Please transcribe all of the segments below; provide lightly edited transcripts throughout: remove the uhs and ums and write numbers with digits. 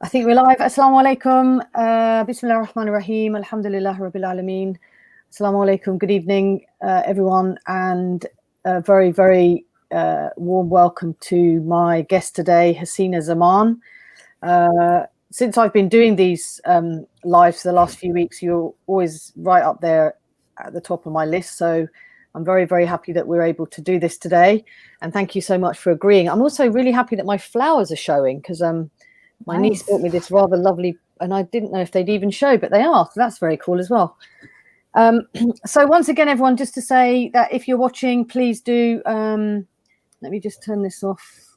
I think we're live. Assalamu alaikum. Bismillah ar-Rahman ar-Rahim. Alhamdulillah Rabbil Alameen. Assalamu alaikum. Good evening, everyone, and a very, very warm welcome to my guest today, Hasina Zaman. Since I've been doing these lives for the last few weeks, you're always right up there at the top of my list. So I'm very, very happy that we're able to do this today. And thank you so much for agreeing. I'm also really happy that my flowers are showing because my niece bought me this rather lovely, and I didn't know if they'd even show, but they are. So that's very cool as well. So once again, everyone, just to say that if you're watching, please do. Let me just turn this off.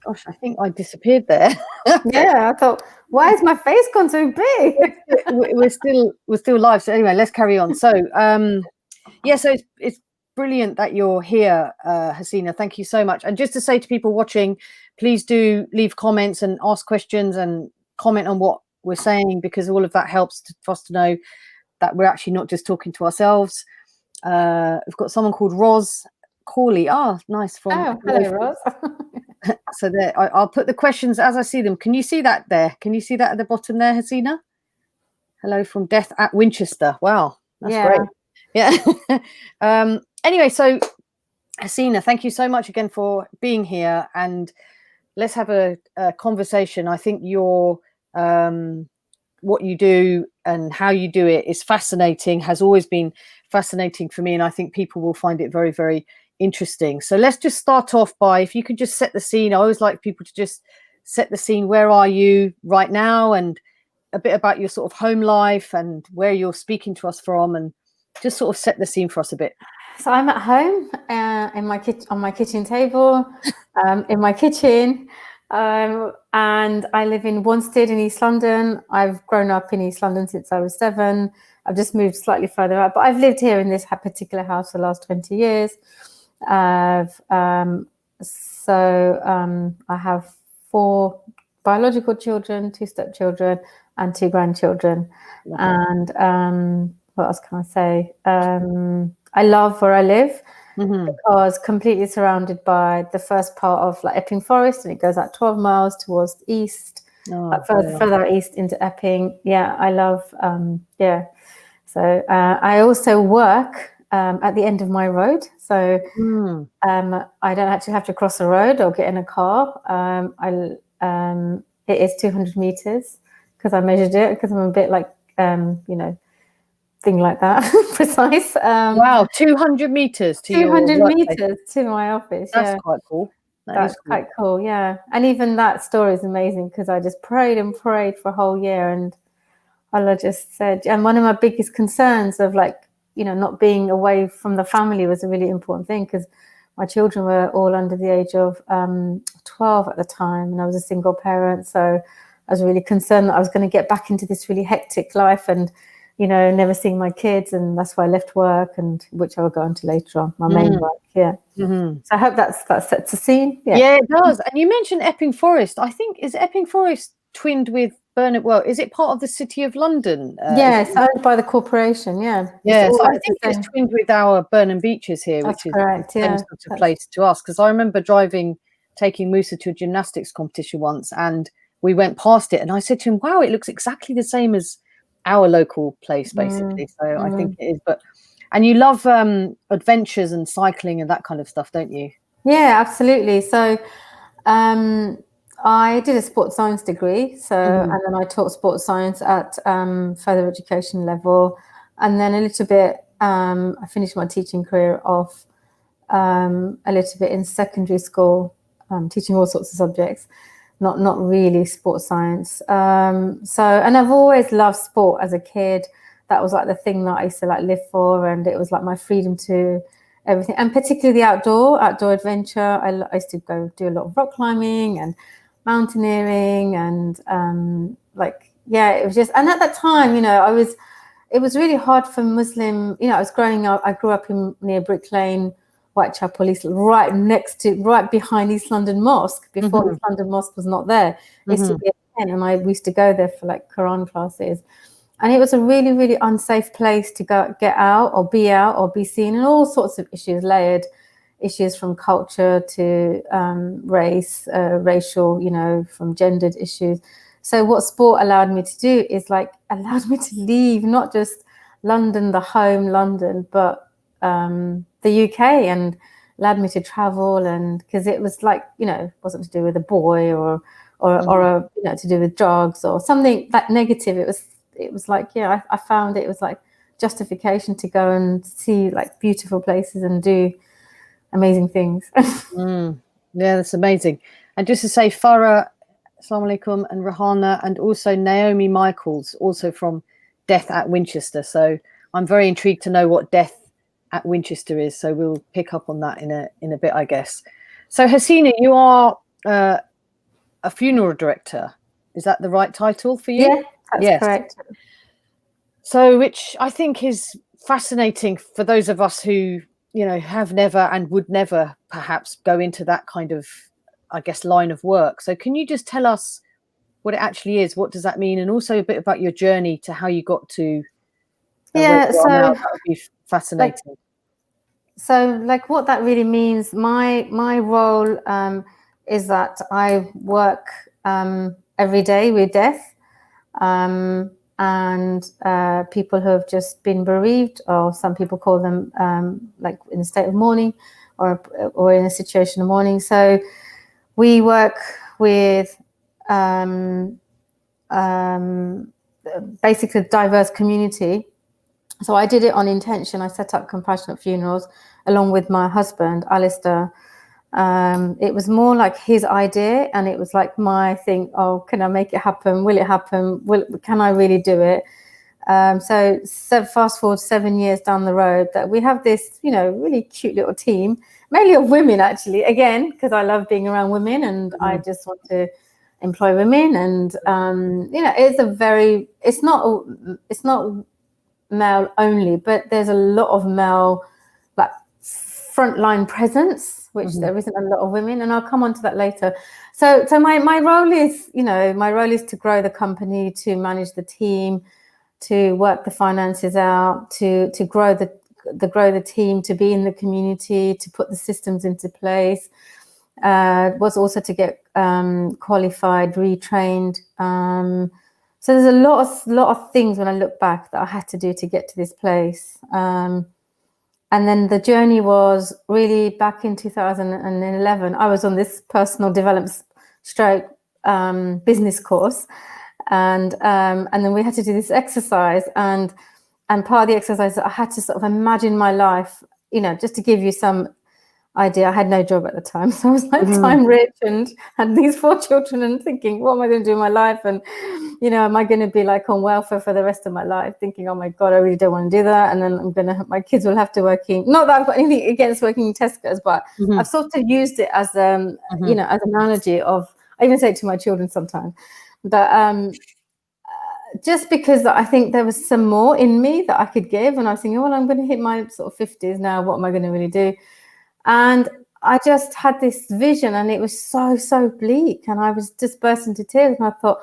Gosh, I think I disappeared there. Yeah, I thought, why is my face gone so big? we're still live. So anyway, let's carry on. So yeah, so it's brilliant that you're here, Hasina. Thank you so much. And just to say to people watching, please do leave comments and ask questions and comment on what we're saying, because all of that helps for us to know that we're actually not just talking to ourselves. We've got someone called Roz Corley. Ah, nice. Hello, Roz. So there, I'll put the questions as I see them. Can you see that there? Can you see that at the bottom there, Hasina? Hello from Death at Winchester. Wow, that's great. Yeah. Anyway, so Hasina, thank you so much again for being here, and let's have a conversation. I think your what you do and how you do it is fascinating, has always been fascinating for me, and I think people will find it very, very interesting. So let's just start off by, if you could just set the scene. I always like people to just set the scene. Where are you right now, and a bit about your sort of home life and where you're speaking to us from, and just sort of set the scene for us a bit. So I'm at home in my on my kitchen table, in my kitchen, and I live in Wanstead in East London. I've grown up in East London since I was 7. I've just moved slightly further out, but I've lived here in this particular house for the last 20 years. I have 4 biological children, 2 stepchildren, and 2 grandchildren. Okay. And what else can I say? I love where I live, because completely surrounded by the first part of like Epping Forest, and it goes out 12 miles towards the east, further east into Epping. Yeah, I love. So I also work at the end of my road, so I don't actually have to cross a road or get in a car. It is 200 meters because I measured it, because I'm a bit like thing like that, precise. Wow, 200 meters to 200 meters to my office. That's quite cool. That's quite cool, yeah. And even that story is amazing, because I just prayed and prayed for a whole year, and Allah just said, and one of my biggest concerns of not being away from the family was a really important thing, because my children were all under the age of 12 at the time, and I was a single parent. So I was really concerned that I was going to get back into this really hectic life and, never seeing my kids. And that's why I left work, and which I will go into later on, my main work. Yeah. So I hope that sets the scene. Yeah, it does. And you mentioned Epping Forest. I think, is Epping Forest twinned with Burnett? Well, is it part of the City of London? Yes, owned by the corporation. Yeah. Yeah, so I think it's twinned with our Burnham Beaches here, That's which correct, is the same sort of place to us. Because I remember taking Musa to a gymnastics competition once, and we went past it, and I said to him, "Wow, it looks exactly the same as our local place, basically." So I think it is. And you love adventures and cycling and that kind of stuff, don't you? Yeah, absolutely. So I did a sports science degree, and then I taught sports science at further education level, and then a little bit. I finished my teaching career off a little bit in secondary school, teaching all sorts of subjects, not really sports science. And I've always loved sport as a kid. That was like the thing that I used to live for, and it was like my freedom to everything, and particularly the outdoor adventure. I used to go do a lot of rock climbing and mountaineering, and it was just. And at that time, I was it was really hard for Muslim, I was growing up, I grew up near Brick Lane, Whitechapel, right behind East London Mosque, before East London Mosque was not there. It used to be a tent, and we used to go there for like Quran classes. And it was a really, really unsafe place to get out or be seen, and all sorts of issues, layered issues from culture to race, racial, from gendered issues. So what sport allowed me to do is allowed me to leave, not just London, the home London, but the UK, and allowed me to travel. And because it was wasn't to do with a boy or to do with drugs or something that negative. It was I found it was like justification to go and see like beautiful places and do amazing things. Yeah, that's amazing. And just to say, Farah, Assalamu alaikum, and Rahana, and also Naomi Michaels, also from Death at Winchester. So I'm very intrigued to know what Death at Winchester is. So we'll pick up on that in a bit, I guess. So Hasina, you are a funeral director. Is that the right title for you? Yeah, that's correct. So, which I think is fascinating for those of us who, have never and would never perhaps go into that kind of, I guess, line of work. So can you just tell us what it actually is? What does that mean? And also a bit about your journey to how you got to where you are now. That would be fascinating. So what that really means, my role is that I work every day with death and people who have just been bereaved, or some people call them in a state of mourning or in a situation of mourning. So we work with basically a diverse community. So I did it on intention. I set up Compassionate Funerals along with my husband, Alistair. It was more like his idea, and it was like my thing. Oh, can I make it happen? Will it happen? Can I really do it? So fast forward 7 years down the road, that we have this, really cute little team, mainly of women, actually. Again, because I love being around women, and I just want to employ women. And it's not male only, but there's a lot of male frontline presence, which there isn't a lot of women, and I'll come on to that later. So my role is to grow the company, to manage the team, to work the finances out, to grow the team, to be in the community, to put the systems into place. Was also to get qualified, retrained. So there's a lot of things when I look back that I had to do to get to this place. And then the journey was really back in 2011. I was on this personal development stroke business course, and then we had to do this exercise. And part of the exercise, I had to sort of imagine my life. Just to give you some idea, I had no job at the time, so I was time rich and had these 4 children, and thinking, what am I going to do in my life? And am I going to be on welfare for the rest of my life? Thinking, oh my God, I really don't want to do that. And then my kids will have to not that I've got anything against working in Tesco's, but I've sort of used it as as an analogy of, I even say it to my children sometimes, but just because I think there was some more in me that I could give, and I was thinking, well, I'm going to hit my sort of 50s now, what am I going to really do? And I just had this vision, and it was so bleak, and I was just bursting into tears, and I thought,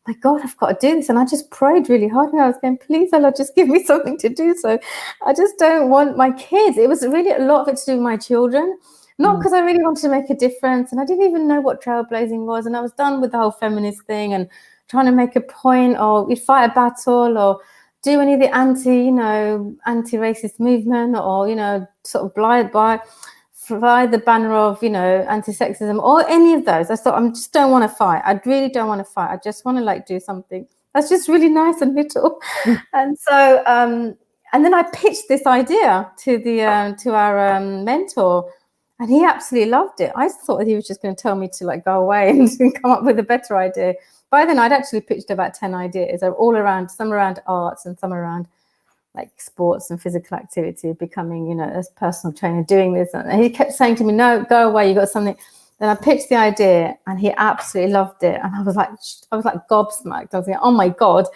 my God, I've got to do this. And I just prayed really hard, and I was going, please, Allah, just give me something to do. So I just don't want my kids. It was really a lot of it to do with my children, not because I really wanted to make a difference, and I didn't even know what trailblazing was, and I was done with the whole feminist thing and trying to make a point, or we'd fight a battle, or do any of the anti-racist movement, or sort of blind by the banner of anti-sexism, or any of those. I thought, I just don't want to fight. I really don't want to fight. I just want to do something that's just really nice and little. And so and then I pitched this idea to our mentor, and he absolutely loved it. I thought he was just going to tell me to go away and come up with a better idea. By then I'd actually pitched about 10 ideas. They're all around, some around arts and some around sports and physical activity, becoming, a personal trainer, doing this. And he kept saying to me, no, go away, you got something. Then I pitched the idea, and he absolutely loved it. And I was like gobsmacked. I was like, oh my God.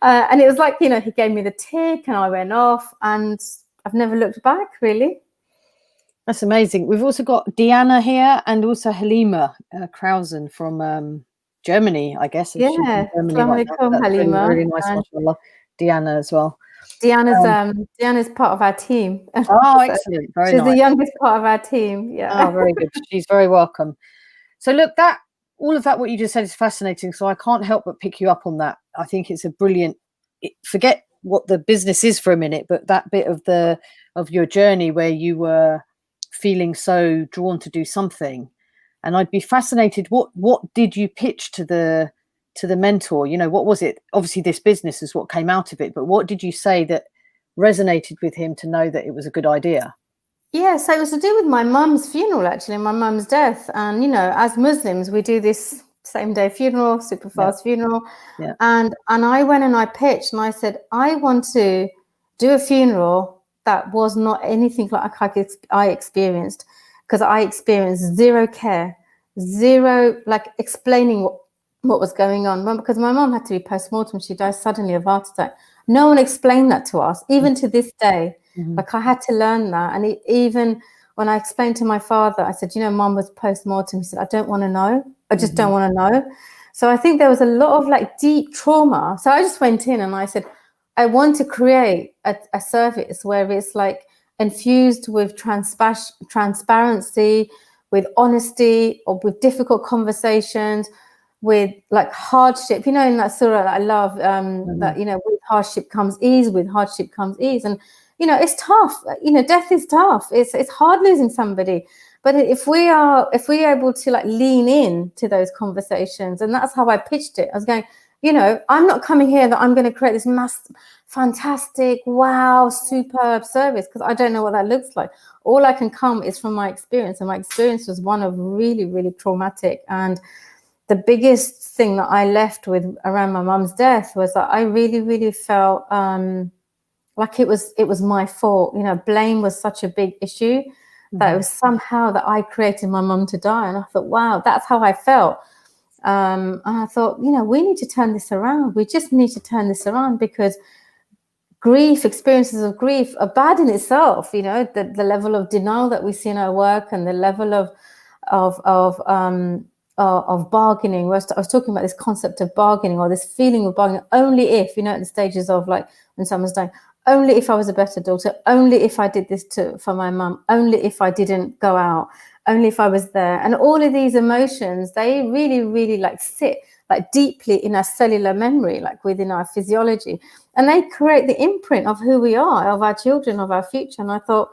And it was like, you know, he gave me the tick, and I went off, and I've never looked back, really. That's amazing. We've also got Deanna here, and also Halima Krausen from Germany, I guess. She's in Yeah. Germany Assalamu right now. alaikum, That's really, Halima. really nice, And mashallah. Deanna as well. Deanna's part of our team. Oh, So excellent. Very she's nice. the youngest part of our team. Yeah. Oh, very good. She's very welcome. So look, all of that, what you just said is fascinating. So I can't help but pick you up on that. I think it's a brilliant, forget what the business is for a minute, but that bit of your journey where you were feeling so drawn to do something. And I'd be fascinated, what did you pitch to the mentor? You know, what was it? Obviously this business is what came out of it, but what did you say that resonated with him to know that it was a good idea? Yeah, so it was to do with my mum's funeral, actually, my mum's death. And, you know, as Muslims, we do this same day funeral, super fast funeral. Yeah. And I went and I pitched, and I said, I want to do a funeral that was not anything like I experienced, because I experienced zero care, zero like explaining what was going on. Because my mum had to be post-mortem. She died suddenly of heart attack. No one explained that to us, even to this day. Mm-hmm. Like I had to learn that. And even when I explained to my father, I said, you know, mum was post-mortem. He said, I don't want to know. I just don't want to know. So I think there was a lot of like deep trauma. So I just went in and I said, I want to create a service where it's like infused with transparency, with honesty, or with difficult conversations, with like hardship. You know, in that surah that I love, that, you know, with hardship comes ease, with hardship comes ease. And, you know, it's tough. You know, death is tough. It's hard losing somebody. But if we're able to like lean in to those conversations, and that's how I pitched it. I was going, you know, I'm not coming here that I'm going to create this fantastic, wow, superb service, because I don't know what that looks like. All I can come is from my experience, and my experience was one of really, really traumatic. And the biggest thing that I left with around my mum's death was that I really, really felt like it was my fault. You know, blame was such a big issue, that it was somehow that I created my mum to die. And I thought, wow, that's how I felt. And I thought, you know, we need to turn this around. We just need to turn this around, because experiences of grief are bad in itself. You know, the level of denial that we see in our work, and the level of bargaining. I was talking about this concept of bargaining, or this feeling of bargaining. Only if, you know, at the stages of like when someone's dying, only if I was a better daughter, only if I did this for my mum, only if I didn't go out, only if I was there. And all of these emotions, they really, really like sit like deeply in our cellular memory, like within our physiology. And they create the imprint of who we are, of our children, of our future. And I thought,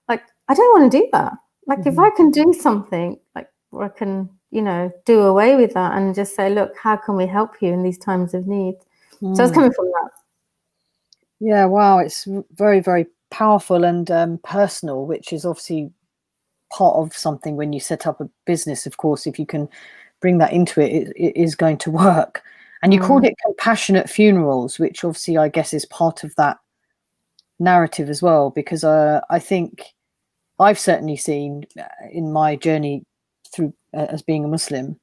like, I don't want to do that. Like, if I can do something, like, where I can, you know, do away with that and just say, look, how can we help you in these times of need? So it's coming from that. Yeah, wow, it's very, very powerful and personal, which is obviously part of something when you set up a business. Of course, if you can bring that into it, it is going to work. And you called it compassionate funerals, which obviously I guess is part of that narrative as well, because I think I've certainly seen in my journey through as being a Muslim,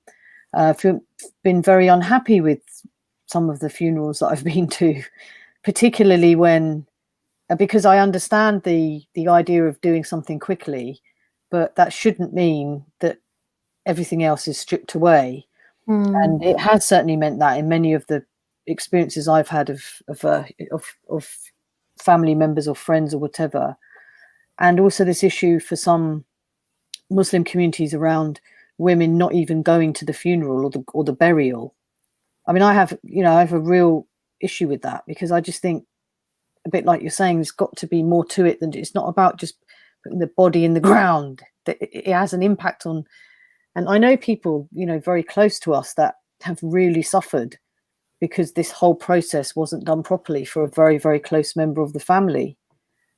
been very unhappy with some of the funerals that I've been to, particularly when, because I understand the idea of doing something quickly, but that shouldn't mean that everything else is stripped away. And it has certainly meant that in many of the experiences I've had of family members or friends or whatever. And also this issue for some Muslim communities around women not even going to the funeral or the burial. I mean, I have a real issue with that, because I just think, a bit like you're saying, there's got to be more to it than, it's not about just putting the body in the ground. That it has an impact on, and I know people, you know, very close to us that have really suffered because this whole process wasn't done properly for a very, very close member of the family.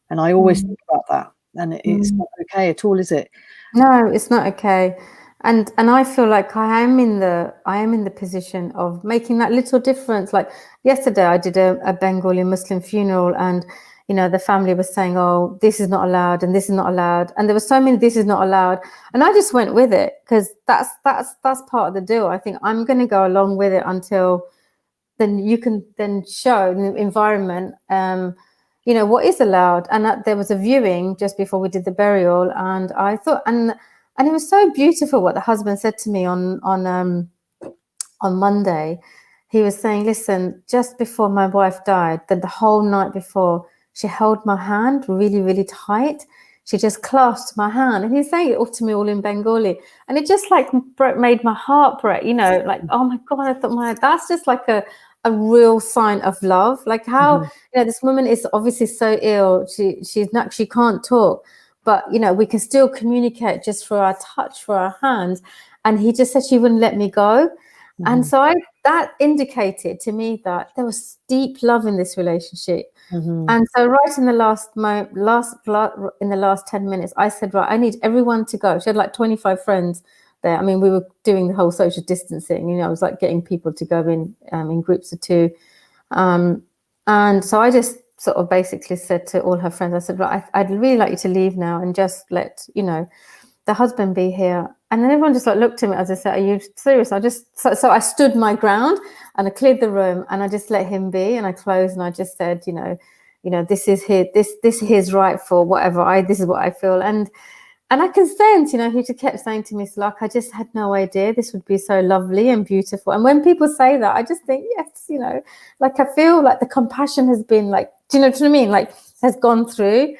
And I always think about that, and it's not okay at all, is it? No, it's not okay. And I feel like I am in the position of making that little difference. Like yesterday, I did a Bengali Muslim funeral, and you know, the family was saying, oh, this is not allowed and this is not allowed, and there were so many this is not allowed, and I just went with it because that's part of the deal. I think I'm going to go along with it until then you can then show the environment, you know, what is allowed. And there was a viewing just before we did the burial, and I thought, and it was so beautiful what the husband said to me on Monday. He was saying, listen, just before my wife died, then the whole night before, she held my hand really, really tight. She just clasped my hand, and he's saying it all to me all in Bengali, and it just like made my heart break, you know, like, oh my God, I thought that's just like a real sign of love. Like how, you know, this woman is obviously so ill. She can't talk, but, you know, we can still communicate just through our touch, for our hands. And he just said she wouldn't let me go. And so that indicated to me that there was deep love in this relationship. And so right in the last 10 minutes, I said, right, I need everyone to go. She had like 25 friends there. I mean, we were doing the whole social distancing, you know, I was like getting people to go in groups of 2. And so I just sort of basically said to all her friends, I said, right, I'd really like you to leave now and just let, you know, the husband be here. And then everyone just like looked at me as I said, are you serious? So I stood my ground and I cleared the room and I just let him be, and I closed and I just said, you know, this is his right for whatever this is what I feel. And I can sense, you know, he just kept saying to me, like, I just had no idea this would be so lovely and beautiful. And when people say that, I just think, yes, you know, like I feel like the compassion has been like, do you know what I mean? Like has gone through.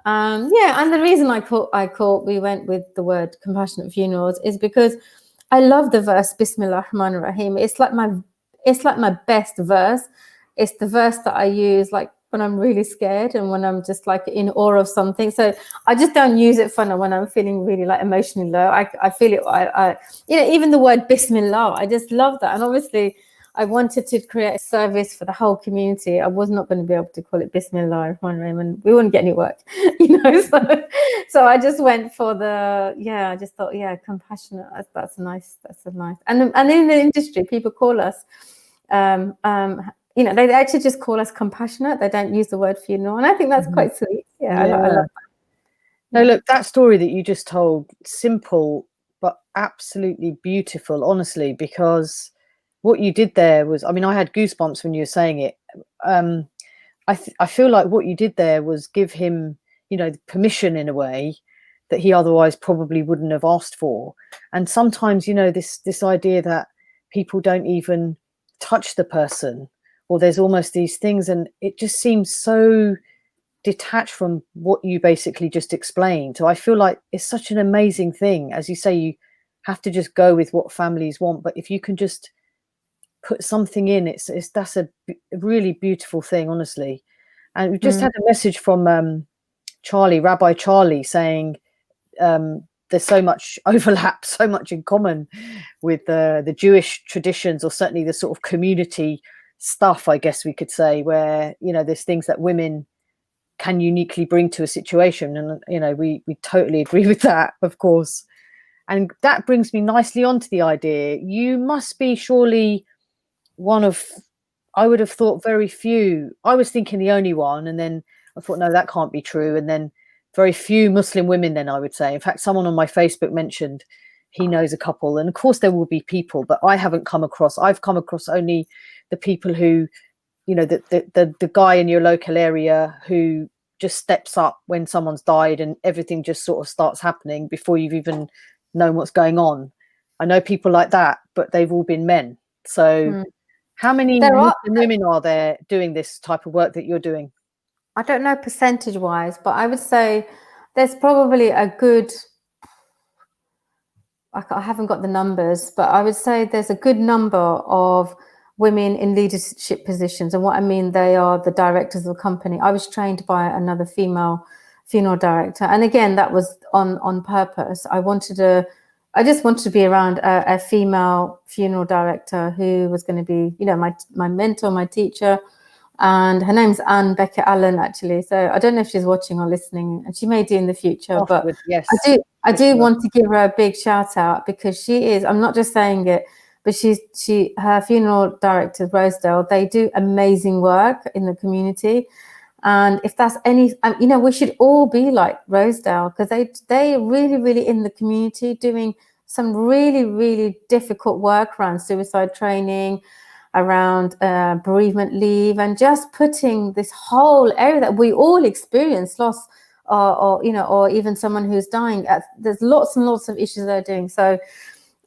Yeah, and the reason we went with the word compassionate funerals is because I love the verse Bismillah Rahman Rahim. It's like my best verse. It's the verse that I use like when I'm really scared and when I'm just like in awe of something. So I just don't use it for when I'm feeling really like emotionally low. I feel it. I you know, even the word Bismillah, I just love that. And obviously I wanted to create a service for the whole community. I was not going to be able to call it Bismillah Rahman Rahim, and we wouldn't get any work, you know. So I just went for I just thought, yeah, compassionate. That's nice. And in the industry, people call us, you know, they actually just call us compassionate. They don't use the word funeral, and I think that's quite sweet. Yeah. I love that. No, look, that story that you just told, simple but absolutely beautiful, honestly, because what you did there was, I mean, I had goosebumps when you were saying it. I feel like what you did there was give him, you know, permission in a way that he otherwise probably wouldn't have asked for. And sometimes, you know, this idea that people don't even touch the person, or there's almost these things, and it just seems so detached from what you basically just explained. So I feel like it's such an amazing thing. As you say, you have to just go with what families want, but if you can just put something in, that's a really beautiful thing, honestly. And we just had a message from Rabbi Charlie, saying there's so much overlap, so much in common with the Jewish traditions, or certainly the sort of community stuff, I guess we could say, where, you know, there's things that women can uniquely bring to a situation. And, you know, we totally agree with that, of course. And that brings me nicely onto the idea. You must be surely one of, I would have thought, very few. I was thinking the only one, and then I thought, no, that can't be true. And then very few Muslim women, then I would say. In fact, someone on my Facebook mentioned he knows a couple. And of course there will be people, but I've come across only the people who, you know, the guy in your local area who just steps up when someone's died and everything just sort of starts happening before you've even known what's going on. I know people like that, but they've all been men. So how many Muslim women are there doing this type of work that you're doing? I don't know percentage wise, but I would say there's probably a good, I haven't got the numbers, but I would say there's a good number of women in leadership positions. And what I mean, they are the directors of the company. I was trained by another female funeral director. And again, that was on purpose. I just wanted to be around a female funeral director who was going to be, you know, my mentor, my teacher. And her name's Anne Beckett Allen, actually. So I don't know if she's watching or listening, and she may do in the future. But yes, I do want to give her a big shout out, because she is, I'm not just saying it, but her funeral director, Rosedale, they do amazing work in the community. And if that's any, you know, we should all be like Rosedale, because they are really, really in the community doing some really, really difficult work around suicide training, around bereavement leave, and just putting this whole area that we all experience loss, or you know, or even someone who's dying. There's lots and lots of issues they're doing. So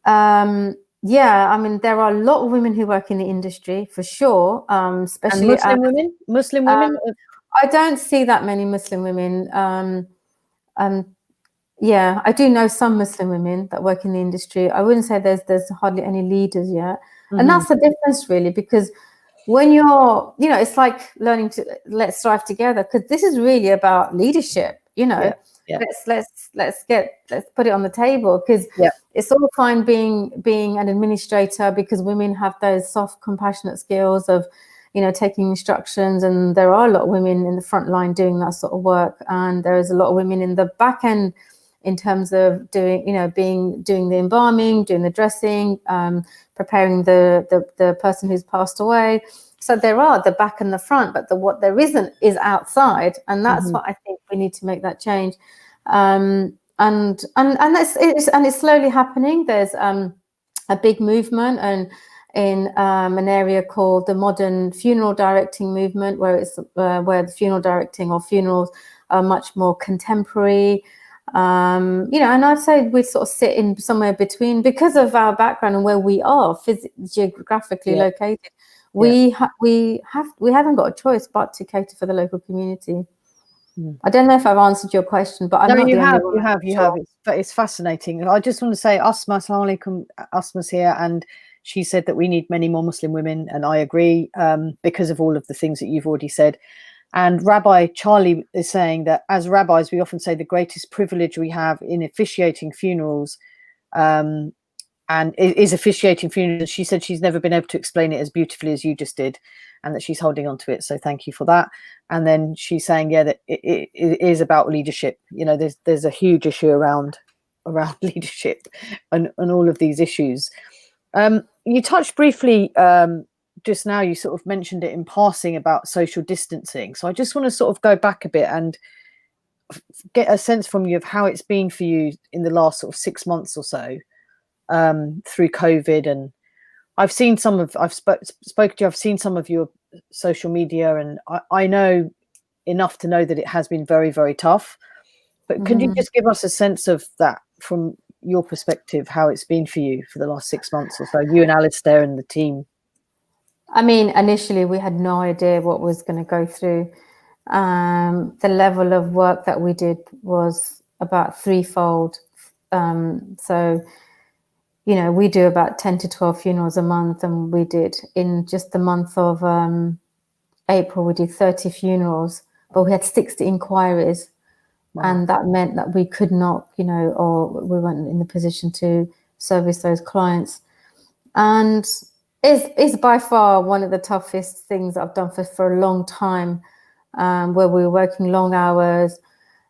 yeah, I mean, there are a lot of women who work in the industry for sure, especially and Muslim women. I don't see that many Muslim women. Yeah, I do know some Muslim women that work in the industry. I wouldn't say there's hardly any leaders yet. And that's the difference, really, because when you're, you know, it's like learning to let's strive together, because this is really about leadership, you know. Let's put it on the table, because it's all fine being an administrator, because women have those soft, compassionate skills of, you know, taking instructions, and there are a lot of women in the front line doing that sort of work, and there is a lot of women in the back end in terms of doing, you know, doing the embalming, doing the dressing, preparing the person who's passed away. So there are the back and the front, but what there isn't is outside, and that's what I think we need to make that change. And it's slowly happening. There's a big movement, and in an area called the modern funeral directing movement, where it's where the funeral directing or funerals are much more contemporary. You know, and I'd say we sort of sit in somewhere between, because of our background and where we are geographically located. We haven't got a choice but to cater for the local community. I don't know if I've answered your question, but I'm not the only one. You have. It's fascinating. I just want to say, Asma, assalamu alaikum, Asma's here, and she said that we need many more Muslim women, and I agree, because of all of the things that you've already said. And Rabbi Charlie is saying that as rabbis, we often say the greatest privilege we have in officiating funerals, and is officiating funerals. She said she's never been able to explain it as beautifully as you just did, and that she's holding on to it. So thank you for that. And then she's saying, yeah, that it is about leadership. You know, there's a huge issue around leadership and all of these issues. You touched briefly just now, you sort of mentioned it in passing about social distancing. So I just want to sort of go back a bit and get a sense from you of how it's been for you in the last sort of 6 months or so, through COVID. And I've seen I've spoken to you, I've seen some of your social media, and I know enough to know that it has been very, very tough. But could you just give us a sense of that from your perspective, how it's been for you for the last 6 months or so, you and Alistair and the team? I mean, initially we had no idea what was going to go through. The level of work that we did was about threefold. So, you know, we do about 10 to 12 funerals a month, and we did, in just the month of April, we did 30 funerals, but we had 60 inquiries. Wow. And that meant that we could not, you know, or we weren't in the position to service those clients. And it's by far one of the toughest things I've done for a long time, where we were working long hours,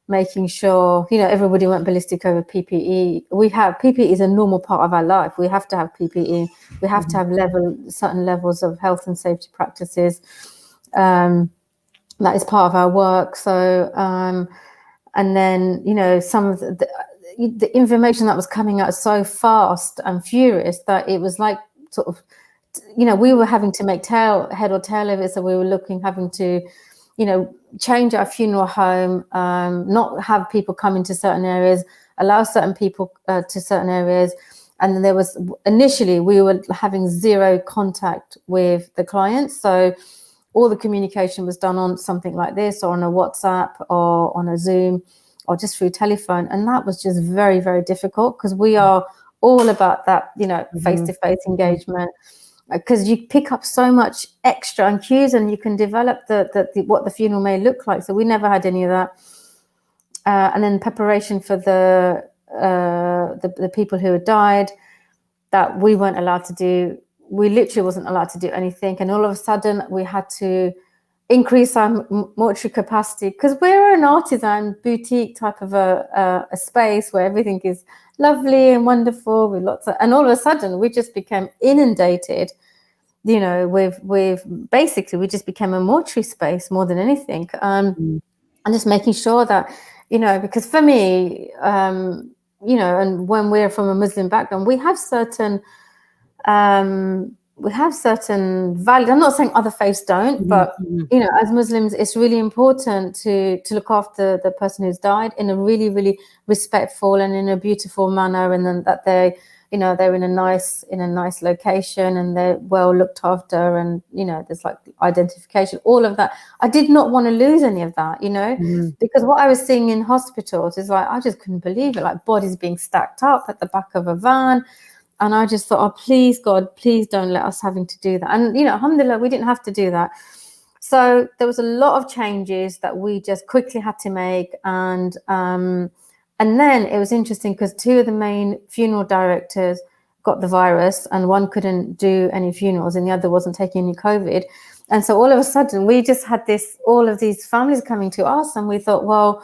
making sure, you know, everybody went ballistic over PPE. PPE is a normal part of our life. We have to have PPE. We have to have certain levels of health and safety practices. That is part of our work. So, and then, you know, some of the information that was coming out so fast and furious that it was like sort of, you know, we were having to make head or tail of it. So we were having to, you know, change our funeral home, not have people come into certain areas, allow certain people to certain areas. And then there was, initially, we were having zero contact with the clients. So all the communication was done on something like this, or on a WhatsApp, or on a Zoom, or just through telephone. And that was just very, very difficult, because we are all about that, you know, face-to-face engagement, because you pick up so much extra and cues, and you can develop what the funeral may look like. So we never had any of that. And then preparation for the people who had died, that we weren't allowed to do. We literally wasn't allowed to do anything. And all of a sudden we had to increase our mortuary capacity, because we're an artisan boutique type of a space where everything is lovely and wonderful with and all of a sudden we just became inundated you know, with basically we just became a mortuary space more than anything, and just making sure that, you know, because for me, you know, and when we're from a Muslim background, we have certain values. I'm not saying other faiths don't, but you know, as Muslims, it's really important to look after the person who's died in a really, really respectful and in a beautiful manner, and then that they, you know, they're in a nice location and they're well looked after, and you know, there's like identification, all of that. I did not want to lose any of that, you know, because what I was seeing in hospitals is like, I just couldn't believe it, like bodies being stacked up at the back of a van. And I just thought, oh, please, God, please don't let us having to do that. And, you know, alhamdulillah, we didn't have to do that. So there was a lot of changes that we just quickly had to make. And then it was interesting because 2 of the main funeral directors got the virus, and one couldn't do any funerals and the other wasn't taking any COVID. And so all of a sudden we just had all of these families coming to us, and we thought, well,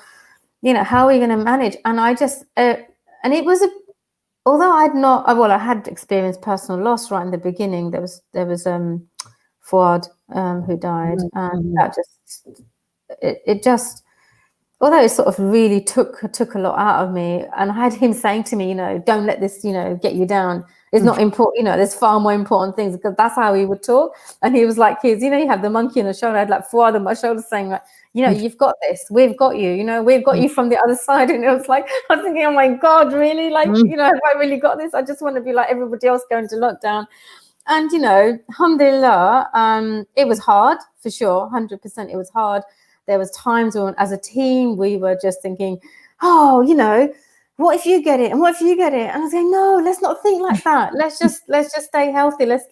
you know, how are we going to manage? And I just, and it was although I had experienced personal loss right in the beginning. There was Fuad who died, and that just although it sort of really took a lot out of me, and I had him saying to me, you know, don't let this, you know, get you down. It's not important, you know, there's far more important things, because that's how he would talk. And he was like, kids, you know, you have the monkey on the shoulder. I had like Fuad on my shoulder saying like, you know, you've got this, we've got you, you know, we've got you from the other side. And it was like, I was thinking, oh my God, really? Like, you know, have I really got this? I just want to be like everybody else going to lockdown. And, you know, alhamdulillah, it was hard for sure. 100% it was hard. There was times when as a team, we were just thinking, oh, you know, what if you get it? And what if you get it? And I was saying, no, let's not think like that. Let's just stay healthy. Let's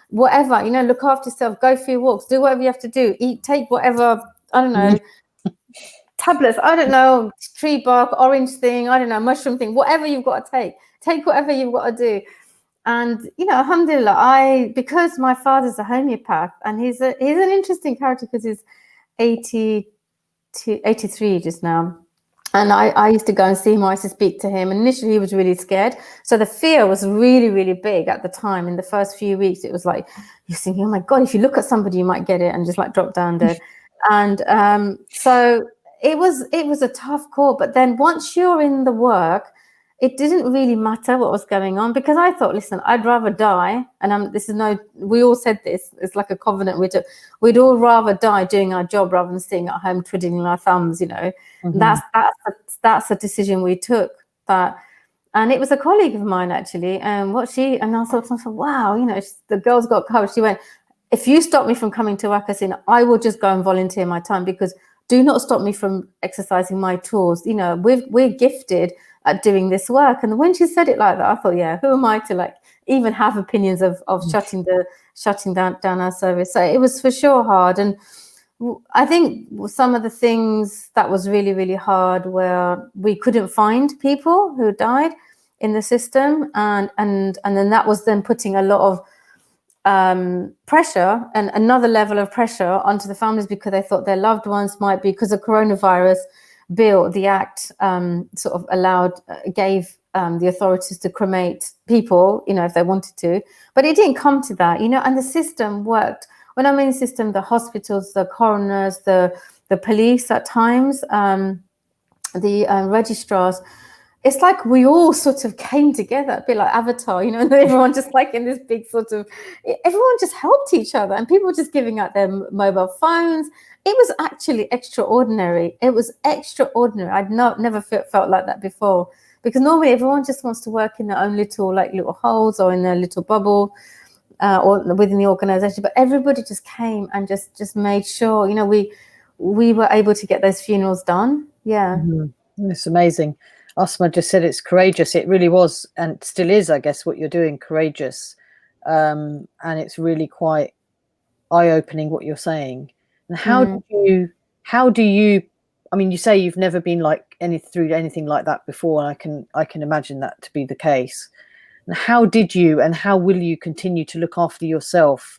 whatever, you know, look after yourself, go for your walks, do whatever you have to do, eat, take whatever, I don't know, tablets, I don't know, tree bark, orange thing, I don't know, mushroom thing, whatever you've got to take whatever you've got to do. And, you know, alhamdulillah, because my father's a homeopath, and he's an interesting character because he's 83 just now. And I used to go and see him, I used to speak to him. And initially he was really scared. So the fear was really, really big at the time. In the first few weeks, it was like, you're thinking, oh my God, if you look at somebody, you might get it, and just like drop down dead. And so it was a tough call. But then once you're in the work, it didn't really matter what was going on, because I thought, listen, I'd rather die. And we all said this, it's like a covenant. We'd all rather die doing our job rather than sitting at home twiddling our thumbs, you know. That's a decision we took. And it was a colleague of mine actually, and I thought, wow, you know, the girl's got courage. She went, if you stop me from coming to work, Hasina, I will just go and volunteer my time, because do not stop me from exercising my tools. You know, we're gifted at doing this work. And when she said it like that, I thought, yeah, who am I to like even have opinions of shutting down our service? So it was for sure hard. And I think some of the things that was really, really hard were we couldn't find people who died in the system, and then that was then putting a lot of pressure and another level of pressure onto the families, because they thought their loved ones might be, because of coronavirus bill, the act sort of gave the authorities to cremate people, you know, if they wanted to, but it didn't come to that, you know. And the system worked. When I mean system, the hospitals, the coroners, the police at times, the registrars, it's like we all sort of came together, a bit like Avatar, you know, and everyone just like in this big sort of, everyone just helped each other, and people were just giving out their mobile phones. It was actually extraordinary. It was extraordinary. I'd never felt like that before, because normally everyone just wants to work in their own little holes or in their little bubble or within the organization. But everybody just came and just made sure, you know, we were able to get those funerals done. Yeah. It's amazing. Asma just said it's courageous. It really was, and still is, I guess, what you're doing, courageous. And it's really quite eye-opening what you're saying. And how do you, I mean, you say you've never been through anything like that before, and I can imagine that to be the case. And how did you, and how will you continue to look after yourself?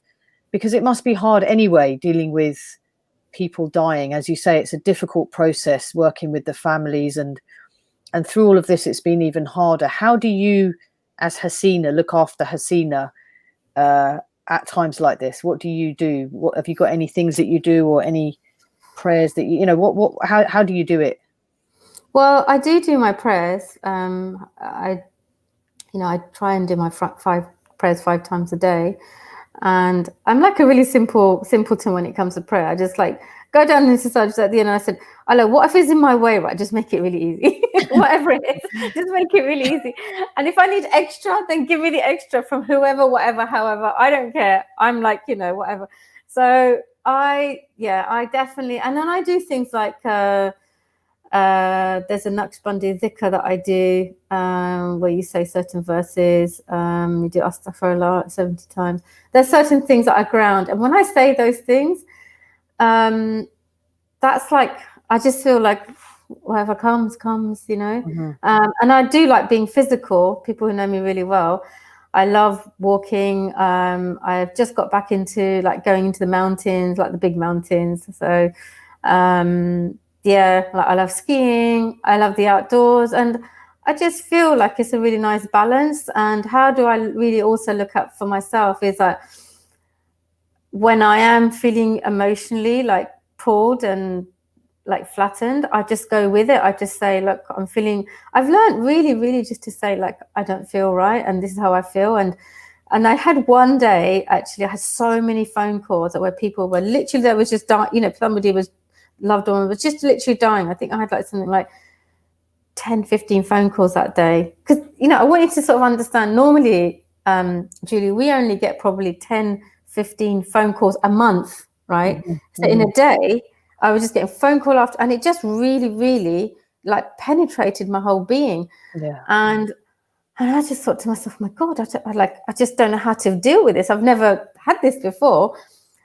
Because it must be hard anyway, dealing with people dying. As you say, it's a difficult process working with the families, and through all of this, it's been even harder. How do you, as Hasina, look after Hasina at times like this? What do you do? What have you got? Any things that you do, or any prayers that you know? How do you do it? Well, I do my prayers. I try and do my five prayers 5 times a day, and I'm like a really simpleton when it comes to prayer. I just like go down this just at the end. And I said, "Allah, what if it's in my way? Right, just make it really easy. Whatever it is, just make it really easy. And if I need extra, then give me the extra from whoever, whatever, however. I don't care. I'm like, whatever. So I definitely, and then I do things like there's a Naqshbandi dhikr that I do where you say certain verses. You do astaghfirullah 70 times. There's certain things that I ground, and when I say those things, that's like, I just feel like whatever comes, Mm-hmm. And I do like being physical. People who know me really well, I love walking. I've just got back into like going into the mountains, like the big mountains. So like I love skiing. I love the outdoors, and I just feel like it's a really nice balance. And how do I really also look up for myself is like when I am feeling emotionally like pulled and like flattened, I just go with it. I just say, look, I've learned really, really just to say like, I don't feel right. And this is how I feel. And I had one day, actually, I had so many phone calls where people were literally, there was just dying, somebody was loved one was just literally dying. I think I had like something like 10, 15 phone calls that day. Because, I wanted to sort of understand, normally, Julie, we only get probably 10, 15 phone calls a month, right? Mm-hmm. So in a day, I was just getting phone call after, and it just really, really like penetrated my whole being. Yeah. And I just thought to myself, my God, I just don't know how to deal with this. I've never had this before.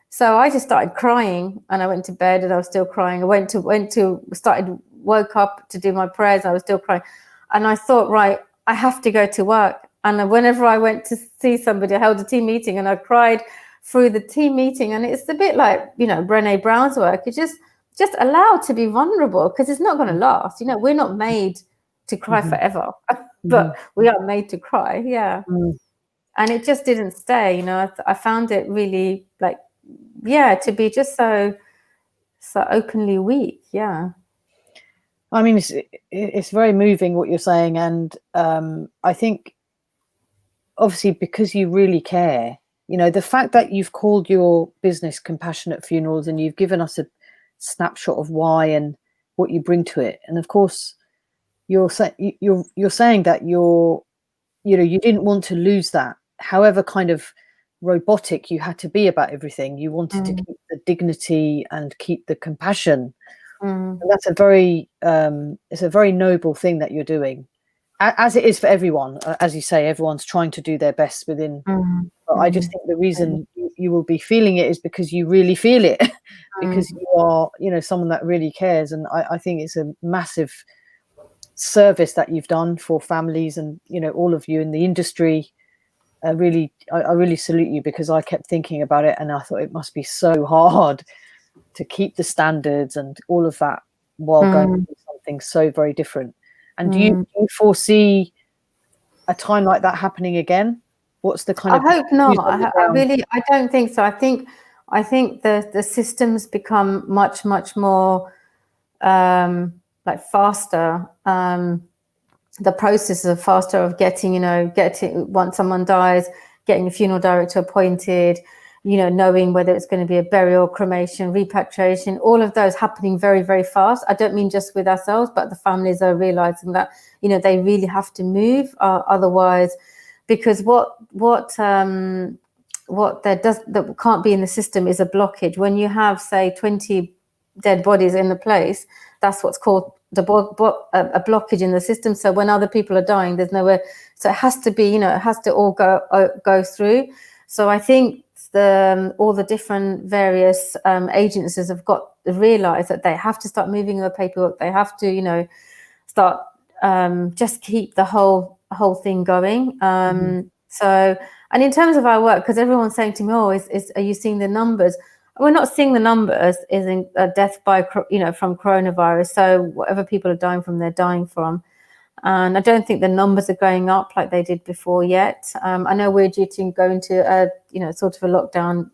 So I just started crying, and I went to bed and I was still crying. I woke up to do my prayers. I was still crying. And I thought, right, I have to go to work. And whenever I went to see somebody, I held a team meeting and I cried through the team meeting. And it's a bit like, Brené Brown's work. It's just allowed to be vulnerable, because it's not going to last. We're not made to cry forever, but we are made to cry. Yeah. And it just didn't stay. I found it really like, to be just so openly weak. Yeah. I mean, it's very moving what you're saying, and I think obviously because you really care, the fact that you've called your business Compassionate Funerals and you've given us a snapshot of why and what you bring to it, and of course you're saying that you didn't want to lose that, however kind of robotic you had to be about everything. You wanted to keep the dignity and keep the compassion. And that's it's a very noble thing that you're doing, as it is for everyone. As you say, everyone's trying to do their best within. But I just think the reason you will be feeling it is because you really feel it, because you are, someone that really cares. And I think it's a massive service that you've done for families and, all of you in the industry. I really salute you, because I kept thinking about it and I thought it must be so hard to keep the standards and all of that while going through something so very different. And do you foresee a time like that happening again? What's the kind of... I hope not. I don't think so. I think the systems become much, much more like faster. The processes are faster of getting once someone dies, getting a funeral director appointed, knowing whether it's going to be a burial, cremation, repatriation, all of those happening very, very fast. I don't mean just with ourselves, but the families are realizing that, they really have to move, otherwise, because what that can't be in the system is a blockage. When you have, say, 20 dead bodies in the place, that's what's called a blockage in the system. So when other people are dying, there's nowhere. So it has to be, it has to all go through. So I think all the different various agencies have realized that they have to start moving the paperwork. They have to, start just keep the whole thing going. So, and in terms of our work, because everyone's saying to me, "Oh, are you seeing the numbers?" We're not seeing the numbers is in death by from coronavirus. So whatever people are dying from, they're dying from. And I don't think the numbers are going up like they did before yet. I know we're due to go into a, sort of a lockdown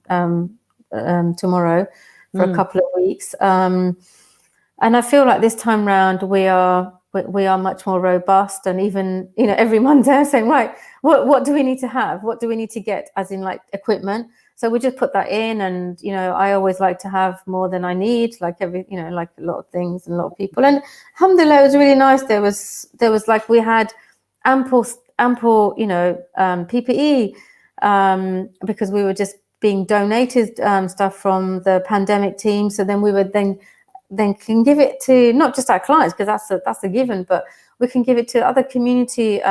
tomorrow for a couple of weeks. And I feel like this time round we are much more robust, and even every Monday I'm saying, right, what do we need to have? What do we need to get, as in like equipment? So we just put that in, and I always like to have more than I need, like like a lot of things and a lot of people. And alhamdulillah, it was really nice. There was like, we had ample PPE, because we were just being donated stuff from the pandemic team. So then we would then can give it to not just our clients, because that's a given, but we can give it to other community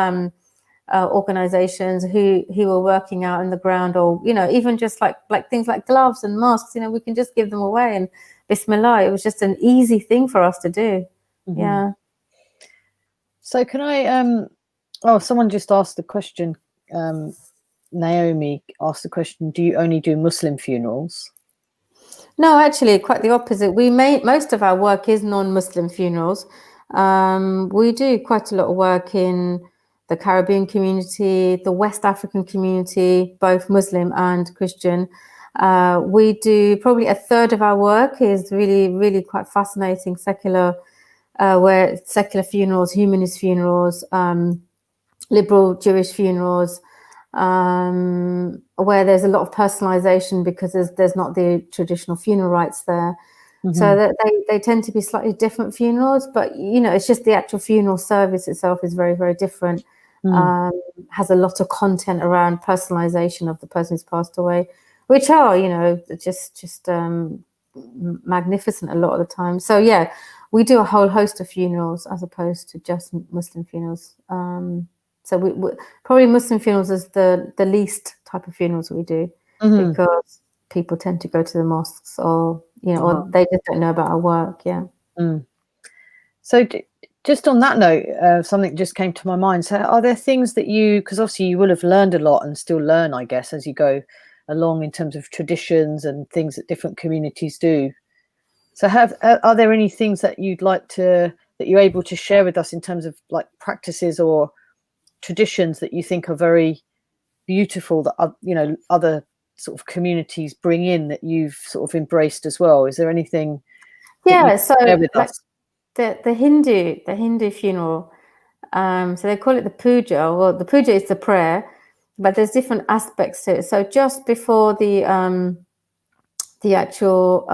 organizations who are working out in the ground, or even just like things like gloves and masks. We can just give them away, and bismillah, it was just an easy thing for us to do. Yeah. So can I someone just asked the question, Naomi asked the question, do you only do Muslim funerals? No, actually, quite the opposite. Most of our work is non-Muslim funerals. We do quite a lot of work in the Caribbean community, the West African community, both Muslim and Christian. We do probably a third of our work is really, really quite fascinating secular, where secular funerals, humanist funerals, liberal Jewish funerals, where there's a lot of personalization, because there's not the traditional funeral rites there. So that they tend to be slightly different funerals, but it's just the actual funeral service itself is very, very different. Has a lot of content around personalization of the person who's passed away, which are just magnificent a lot of the time. So yeah, we do a whole host of funerals as opposed to just Muslim funerals. So we probably Muslim funerals is the least type of funerals we do, because people tend to go to the mosques, or or they just don't know about our work. Yeah. So just on that note, something just came to my mind. So are there things that because obviously you will have learned a lot and still learn, I guess, as you go along, in terms of traditions and things that different communities do. So are there any things that that you're able to share with us in terms of like practices or traditions that you think are very beautiful, that other sort of communities bring in, that you've sort of embraced as well? Is there anything So share with like us? the Hindu funeral, so they call it the puja. Well, the puja is the prayer, but there's different aspects to it. So just before the actual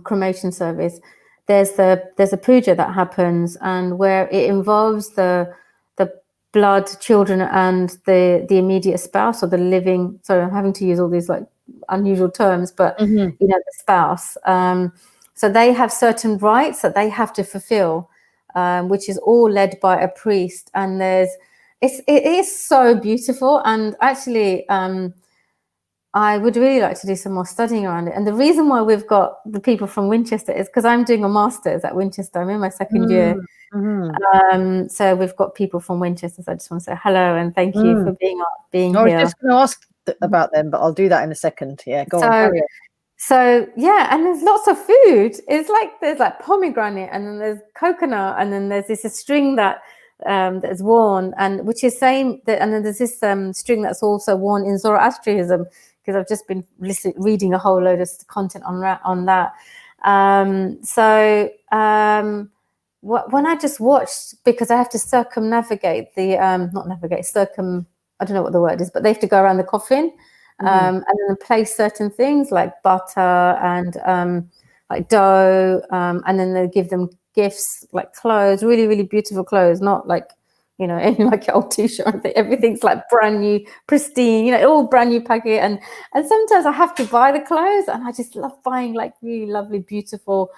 cremation service, there's a puja that happens, and where it involves the blood children and the immediate spouse, or the living. Sorry, I'm having to use all these like unusual terms, but the spouse. So they have certain rites that they have to fulfill, which is all led by a priest. And it is so beautiful. And actually, I would really like to do some more studying around it. And the reason why we've got the people from Winchester is because I'm doing a master's at Winchester. I'm in my second year. So we've got people from Winchester. So I just want to say hello and thank you for being I was here. just going to ask about them, but I'll do that in a second. Yeah, go on. Carry on. So yeah, and there's lots of food. It's like there's like pomegranate, and then there's coconut, and then there's this string that is worn, and which is and then there's this string that's also worn in Zoroastrianism, because I've just been reading a whole load of content on that. When I just watched, because I have to circumnavigate the I don't know what the word is, but they have to go around the coffin. And then place certain things like butter and like dough, and then they give them gifts like clothes, really, really beautiful clothes, not like any like old t-shirt. Everything's like brand new, pristine, all brand new packet. And sometimes I have to buy the clothes, and I just love buying like really lovely, beautiful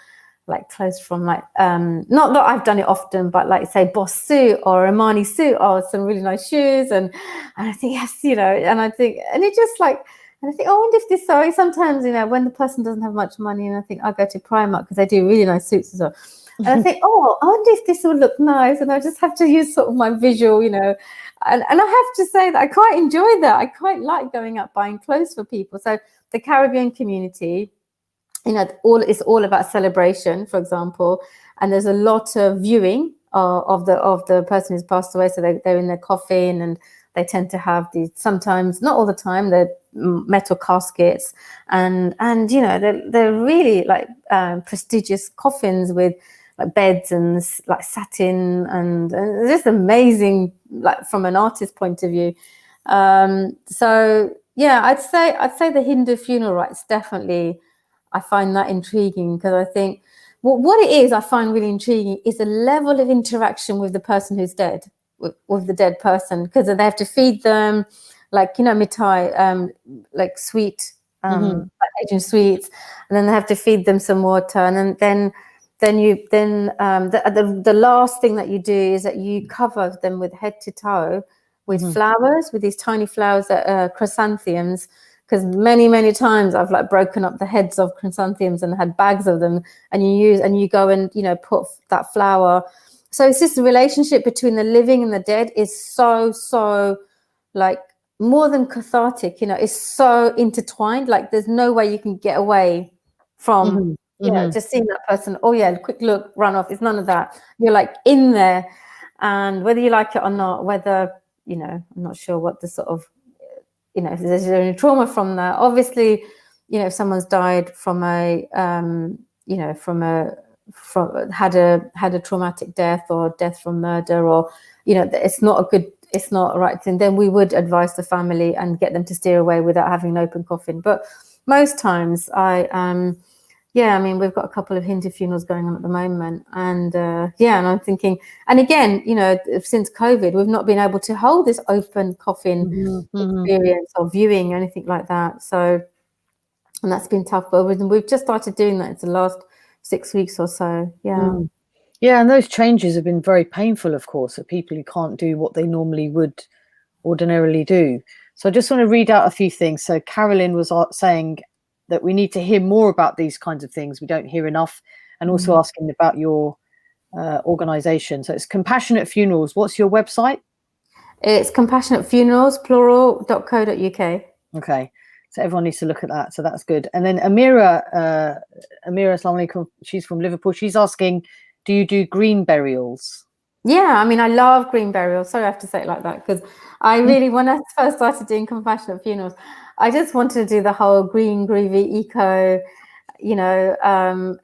like clothes from like not that I've done it often, but like say Boss suit or Armani suit, or some really nice shoes, and I think yes, and I think, and it just like, and I think, I wonder if this. So sometimes when the person doesn't have much money, and I think I'll go to Primark because they do really nice suits as well, and I think, I wonder if this will look nice, and I just have to use sort of my visual, and I have to say that I quite enjoy that. I quite like going out buying clothes for people. So the Caribbean community, it's all about celebration, for example, and there's a lot of viewing of the person who's passed away. So they're in their coffin, and they tend to have these, sometimes, not all the time, they're metal caskets, and they're really like prestigious coffins with like beds and like satin, and just amazing, like from an artist's point of view. So yeah, I'd say the Hindu funeral rites, definitely I find that intriguing, because I think what it is I find really intriguing is the level of interaction with the person who's dead, with the dead person, because they have to feed them like, mithai, like sweet, like Asian sweets, and then they have to feed them some water, and then the last thing that you do is that you cover them with head to toe with flowers, with these tiny flowers that are chrysanthemums, because many times I've like broken up the heads of chrysanthemums and had bags of them, and you go and put that flower. So it's just the relationship between the living and the dead is so like more than cathartic, it's so intertwined. Like there's no way you can get away from just seeing that person. Oh yeah, quick look, run off. It's none of that. You're like in there, and whether you like it or not, whether I'm not sure what the sort of if there's any trauma from that. Obviously, if someone's died from had a traumatic death, or death from murder, or it's not a right thing, then we would advise the family and get them to steer away without having an open coffin. But most times we've got a couple of Hindu funerals going on at the moment, and and I'm thinking, and again, since COVID, we've not been able to hold this open coffin experience or viewing or anything like that. So, and that's been tough, but we've just started doing that in the last 6 weeks or so. Yeah, and those changes have been very painful, of course, for people who can't do what they normally would ordinarily do. So I just want to read out a few things. So Carolyn was saying that we need to hear more about these kinds of things. We don't hear enough. And also asking about your organization. So it's Compassionate Funerals. What's your website? It's Compassionate Funerals, plural.co.uk. Okay. So everyone needs to look at that. So that's good. And then Amira, Assalamu alaikum, she's from Liverpool. She's asking, do you do green burials? Yeah, I mean, I love green burials. Sorry, I have to say it like that, because I really, when I first started doing Compassionate Funerals, I just wanted to do the whole green, groovy, eco,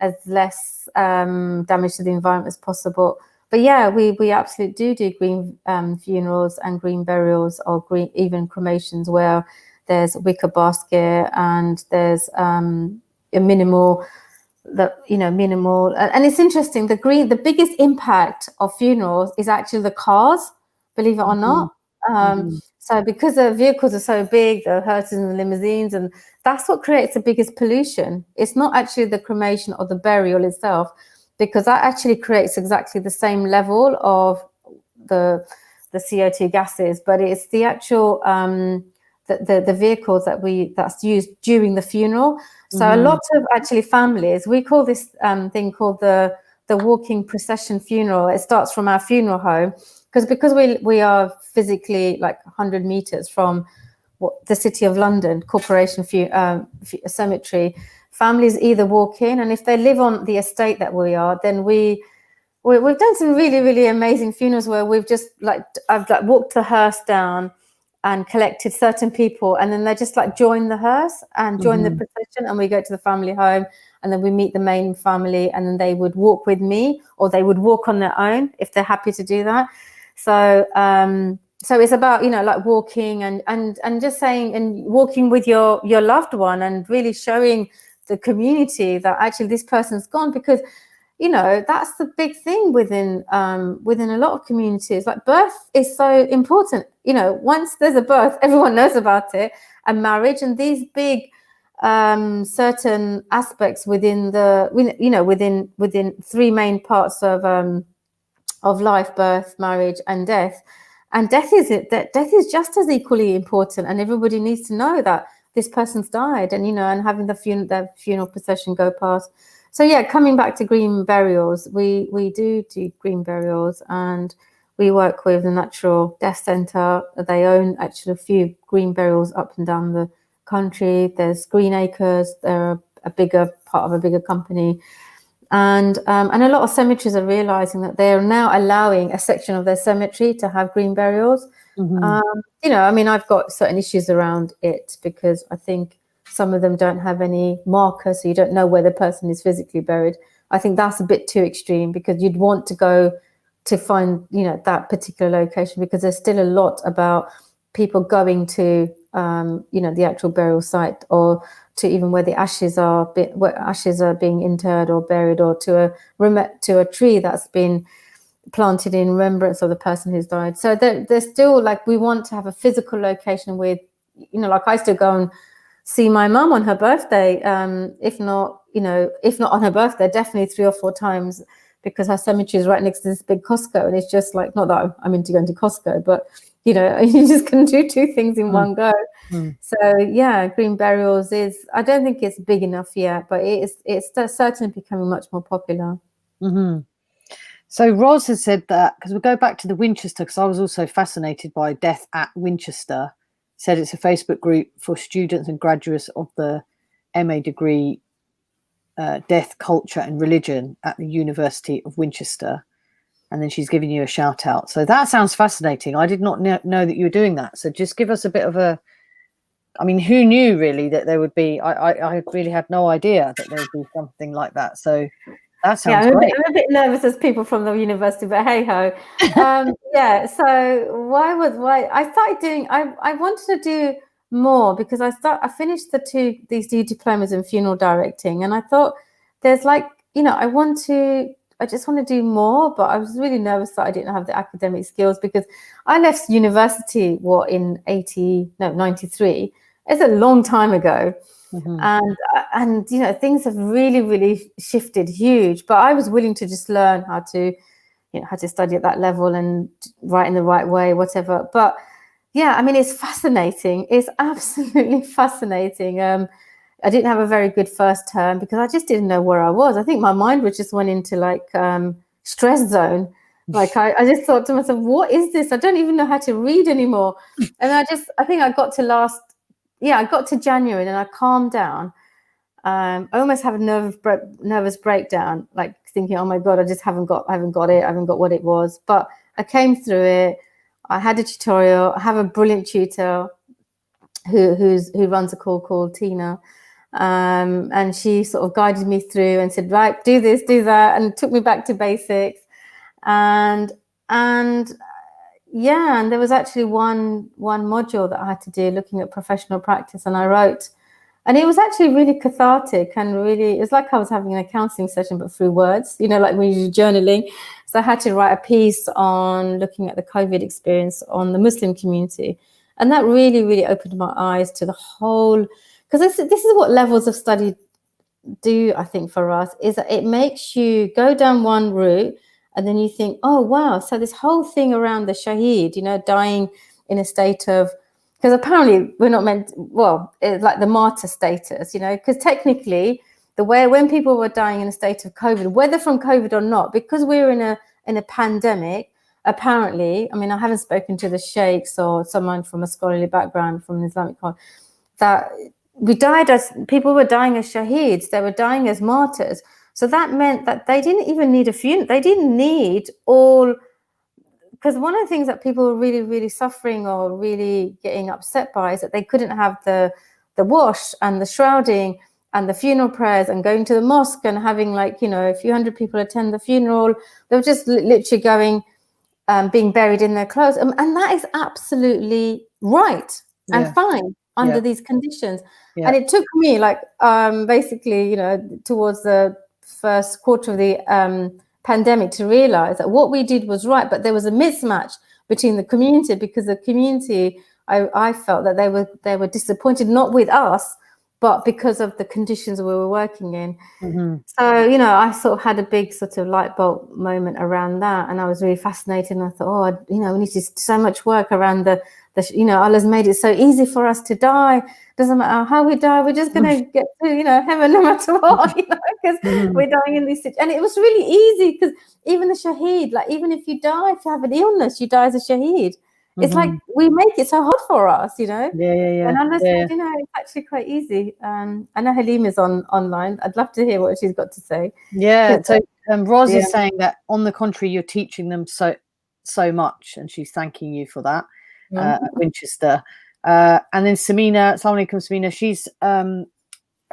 as less damage to the environment as possible. But yeah, we absolutely do green funerals and green burials, or green, even cremations, where there's a wicker basket and there's a minimal, and it's interesting, the biggest impact of funerals is actually the cars, believe it or not. So because the vehicles are so big, the hearses and the limousines, and that's what creates the biggest pollution. It's not actually the cremation or the burial itself, because that actually creates exactly the same level of the CO2 gases, but it's the actual the vehicles that's used during the funeral. So a lot of actually families, we call this thing called the walking procession funeral. It starts from our funeral home, because we are physically like 100 meters from the City of London Corporation Cemetery. Families either walk in, and if they live on the estate that we are, then we've done some really, really amazing funerals where we've just I've walked the hearse down and collected certain people, and then they just join the hearse and join the procession, and we go to the family home, and then we meet the main family, and then they would walk with me, or they would walk on their own if they're happy to do that. So so it's about walking and just saying, and walking with your loved one, and really showing the community that actually this person's gone, because that's the big thing within a lot of communities. Like, birth is so important. Once there's a birth, everyone knows about it, and marriage, and these big certain aspects within within three main parts of life: birth, marriage, and death. And death is just as equally important, and everybody needs to know that this person's died, and and having the funeral procession go past. So yeah, coming back to green burials, we do green burials, and we work with the Natural Death Centre. They own actually a few green burials up and down the country. There's Green Acres. They're a bigger part of a bigger company. And a lot of cemeteries are realizing that they are now allowing a section of their cemetery to have green burials. You know, I mean, I've got certain issues around it because I think some of them don't have any markers, so you don't know where the person is physically buried. I think that's a bit too extreme, because you'd want to go to find, you know, that particular location, because there's still a lot about people going to, you know, the actual burial site, or to even where the ashes are, where ashes are being interred or buried, or to a tree that's been planted in remembrance of the person who's died. So there's still, like, we want to have a physical location with, you know, like I still go and see my mum on her birthday, if not on her birthday, definitely 3 or 4 times, because her cemetery is right next to this big Costco, and it's just like, not that I'm into going to Costco, but you know, you just can do 2 things in one go. So yeah, green burials is, I don't think it's big enough yet, but it's certainly becoming much more popular. So Roz has said that, because we'll go back to the Winchester, because I was also fascinated by Death at Winchester. Said it's a Facebook group for students and graduates of the MA degree, Death, Culture and Religion at the University of Winchester. And then she's giving you a shout out. So that sounds fascinating. I did not know that you were doing that. So just give us a bit of a, I mean, who knew really that there would be, I really had no idea that there would be something like that. So that sounds great. I'm a bit nervous as people from the university, but hey ho. Yeah, so why I started doing, I wanted to do more, because I finished these 2 diplomas in funeral directing, and I thought there's, like, you know, I just want to do more, but I was really nervous that I didn't have the academic skills, because I left university in 93. It's a long time ago. And you know, things have really shifted huge, but I was willing to just learn how to study at that level and write in the right way, whatever. But yeah, I mean, it's fascinating. It's absolutely fascinating. I didn't have a very good first term, because I just didn't know where I was. I think my mind was just went into like stress zone. Like I just thought to myself, what is this? I don't even know how to read anymore. And I think I got to January, and I calmed down. I almost have a nervous breakdown, like thinking, oh my God, I haven't got it. I haven't got what it was. But I came through it. I had a tutorial. I have a brilliant tutor who runs a call called Tina. And she sort of guided me through and said, right, do this, do that, and took me back to basics. And yeah, and there was actually one module that I had to do looking at professional practice, and I wrote, and it was actually really cathartic, and really, it was like I was having a counseling session, but through words, you know, like when you do journaling. So I had to write a piece on looking at the COVID experience on the Muslim community. And that really opened my eyes to the whole, because this is what levels of study do, I think, for us, is that it makes you go down one route, and then you think, oh, wow, so this whole thing around the shaheed, you know, dying in a state of, because apparently we're not meant, well, it's like the martyr status, you know, because technically when people were dying in a state of COVID, whether from COVID or not, because we're in a pandemic, apparently, I mean, I haven't spoken to the sheikhs or someone from a scholarly background from an Islamic college, that people were dying as shaheeds, they were dying as martyrs. So that meant that they didn't even need a funeral. They didn't need all, because one of the things that people were really suffering or really getting upset by is that they couldn't have the wash and the shrouding and the funeral prayers and going to the mosque and having, like, you know, a few hundred people attend the funeral. They were just literally going, being buried in their clothes. And that is absolutely right and fine under these conditions. And it took me, like, basically, you know, towards the first quarter of the pandemic to realize that what we did was right, but there was a mismatch between the community, because the community, I felt that they were disappointed, not with us, but because of the conditions we were working in. So, you know, I sort of had a big sort of light bulb moment around that, and I was really fascinated, and I thought, oh, you know, we need to do so much work around the you know, Allah's made it so easy for us to die. Doesn't matter how we die, we're just going to get to, you know, heaven no matter what, you know, because we're dying in these situations. And it was really easy, because even the shaheed, like, even if you die, if you have an illness, you die as a shaheed. It's like we make it so hard for us, you know. Yeah. And I said, you know, it's actually quite easy. I know Halima's online. I'd love to hear what she's got to say. Yeah. So Roz is Yeah. saying that, on the contrary, you're teaching them so much, and she's thanking you for that at Winchester. And then Samina, Assalamu alaikum, Samina, she's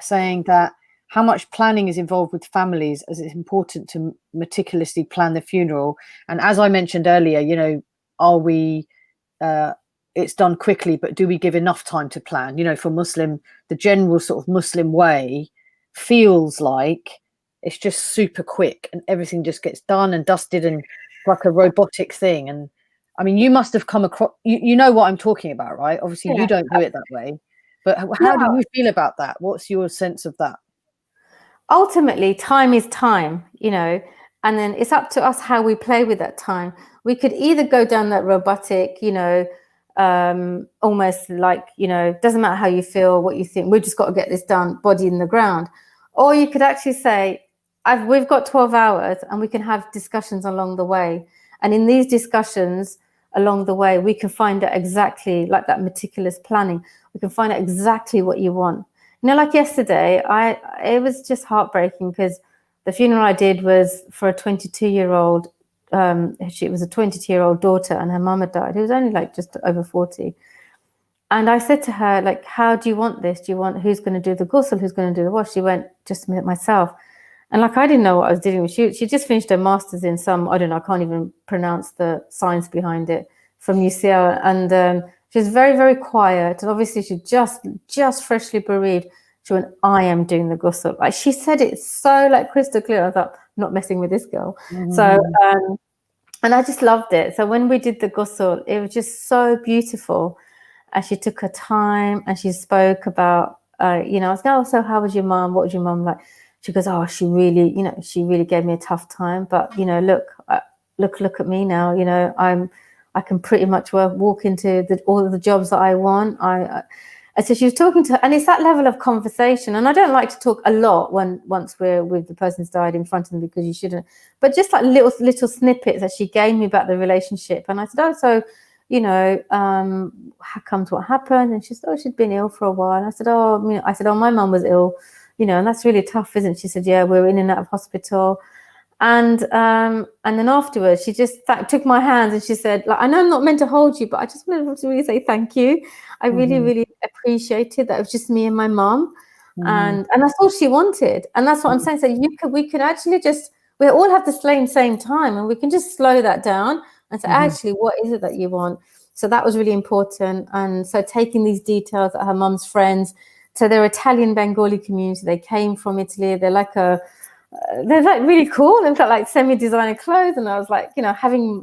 saying that how much planning is involved with families, as it's important to meticulously plan the funeral. And as I mentioned earlier, you know, are we it's done quickly, but do we give enough time to plan? You know, for Muslim, the general sort of Muslim way feels like it's just super quick and everything just gets done and dusted and like a robotic thing. And I mean, you must have come across, you know what I'm talking about, right? Obviously, you don't do it that way. But how do you feel about that? What's your sense of that? Ultimately, time is time, you know, and then it's up to us how we play with that time. We could either go down that robotic, you know, almost like, you know, doesn't matter how you feel, what you think, we've just got to get this done, body in the ground. Or you could actually say, we've got 12 hours and we can have discussions along the way. And in these discussions along the way, we can find out exactly, like that meticulous planning, we can find out exactly what you want. You know, like yesterday, it was just heartbreaking because the funeral I did was for a 22-year-old. She was a 22-year-old daughter, and her mum had died. Who was only like just over 40. And I said to her, like, how do you want this? Do you want, who's going to do the ghusl? Who's going to do the wash? She went, just myself. And like, I didn't know what I was dealing with. She just finished her master's in some, I don't know, I can't even pronounce the science behind it, from UCL. And she was very, very quiet. And obviously she just freshly bereaved. She went, I am doing the ghusl. Like, she said it so like crystal clear. I thought, I'm not messing with this girl. So, and I just loved it. So when we did the ghusl, it was just so beautiful. And she took her time and she spoke about, you know, I was like, oh, so how was your mom? What was your mom like? She goes, oh, she really, you know, she really gave me a tough time. But, you know, look at me now. You know, I can pretty much walk into all of the jobs that I want. And so she was talking to her, and it's that level of conversation. And I don't like to talk a lot once we're with the person's died in front of them, because you shouldn't. But just like little snippets that she gave me about the relationship. And I said, oh, so, you know, how comes what happened? And she said, oh, she'd been ill for a while. And I said, oh, my mum was ill, you know, and that's really tough, isn't it? She said, yeah, we're in and out of hospital. And then afterwards, she just took my hands and she said, like, I know I'm not meant to hold you, but I just wanted to really say thank you. I really, really appreciated that. It was just me and my mom. And that's all she wanted. And that's what I'm saying. So we could actually we all have the same time, and we can just slow that down and say, actually, what is it that you want? So that was really important. And so taking these details at her mum's friends, so they're Italian Bengali community. They came from Italy. They're like really cool. They've got like semi-designer clothes, and I was like, you know,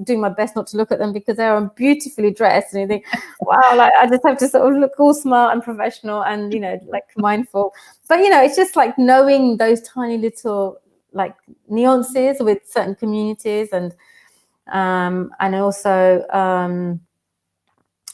doing my best not to look at them because they're beautifully dressed, and you think, wow, like I just have to sort of look all smart and professional and, you know, like mindful. But, you know, it's just like knowing those tiny little like nuances with certain communities, and also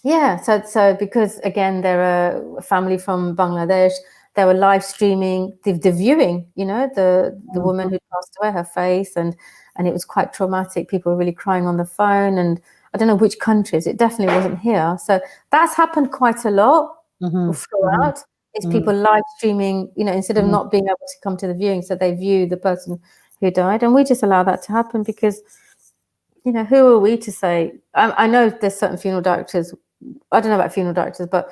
yeah, so because again they're a family from Bangladesh, they were live streaming the viewing, you know, the woman who passed away, her face, and it was quite traumatic. People were really crying on the phone, and I don't know which countries, it definitely wasn't here. So that's happened quite a lot throughout, is people live streaming, you know, instead of not being able to come to the viewing, so they view the person who died. And we just allow that to happen because, you know, who are we to say? I know there's certain funeral directors, I don't know about funeral directors, but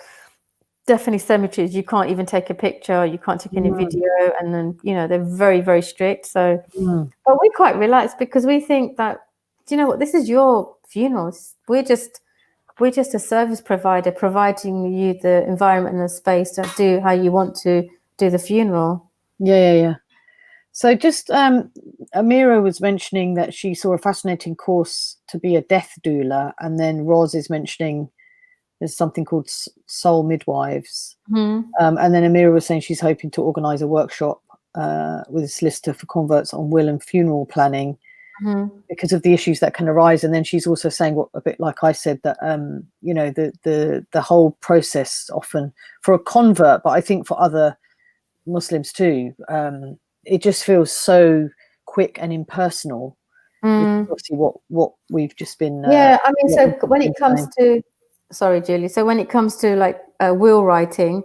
definitely cemeteries, you can't even take a picture, you can't take any video, and then, you know, they're very, very strict. So, but we're quite relaxed because we think that, do you know what, this is your funeral. We're just a service provider, providing you the environment and the space to do how you want to do the funeral. Yeah. So just Amira was mentioning that she saw a fascinating course to be a death doula, and then Roz is mentioning there's something called soul midwives, and then Amira was saying she's hoping to organise a workshop with a solicitor for converts on will and funeral planning because of the issues that can arise. And then she's also saying, what a bit like I said, that you know, the whole process often for a convert, but I think for other Muslims too, it just feels so quick and impersonal. Obviously what we've just been I mean, so when it comes saying. to, sorry, Julie, so when it comes to like will writing,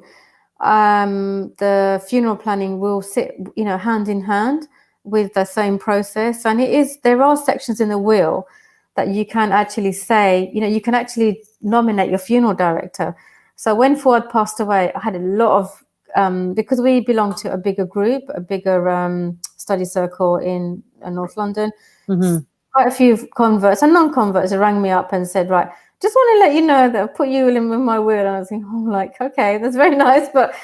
the funeral planning will sit, hand in hand with the same process. And there are sections in the will that you can actually say, you can actually nominate your funeral director. So when Fouad passed away, I had a lot of, because we belong to a bigger group, a bigger study circle in North London, quite a few converts and non-converts rang me up and said, right, just want to let you know that I've put you in with my will. And I was thinking, oh, like, okay, that's very nice. But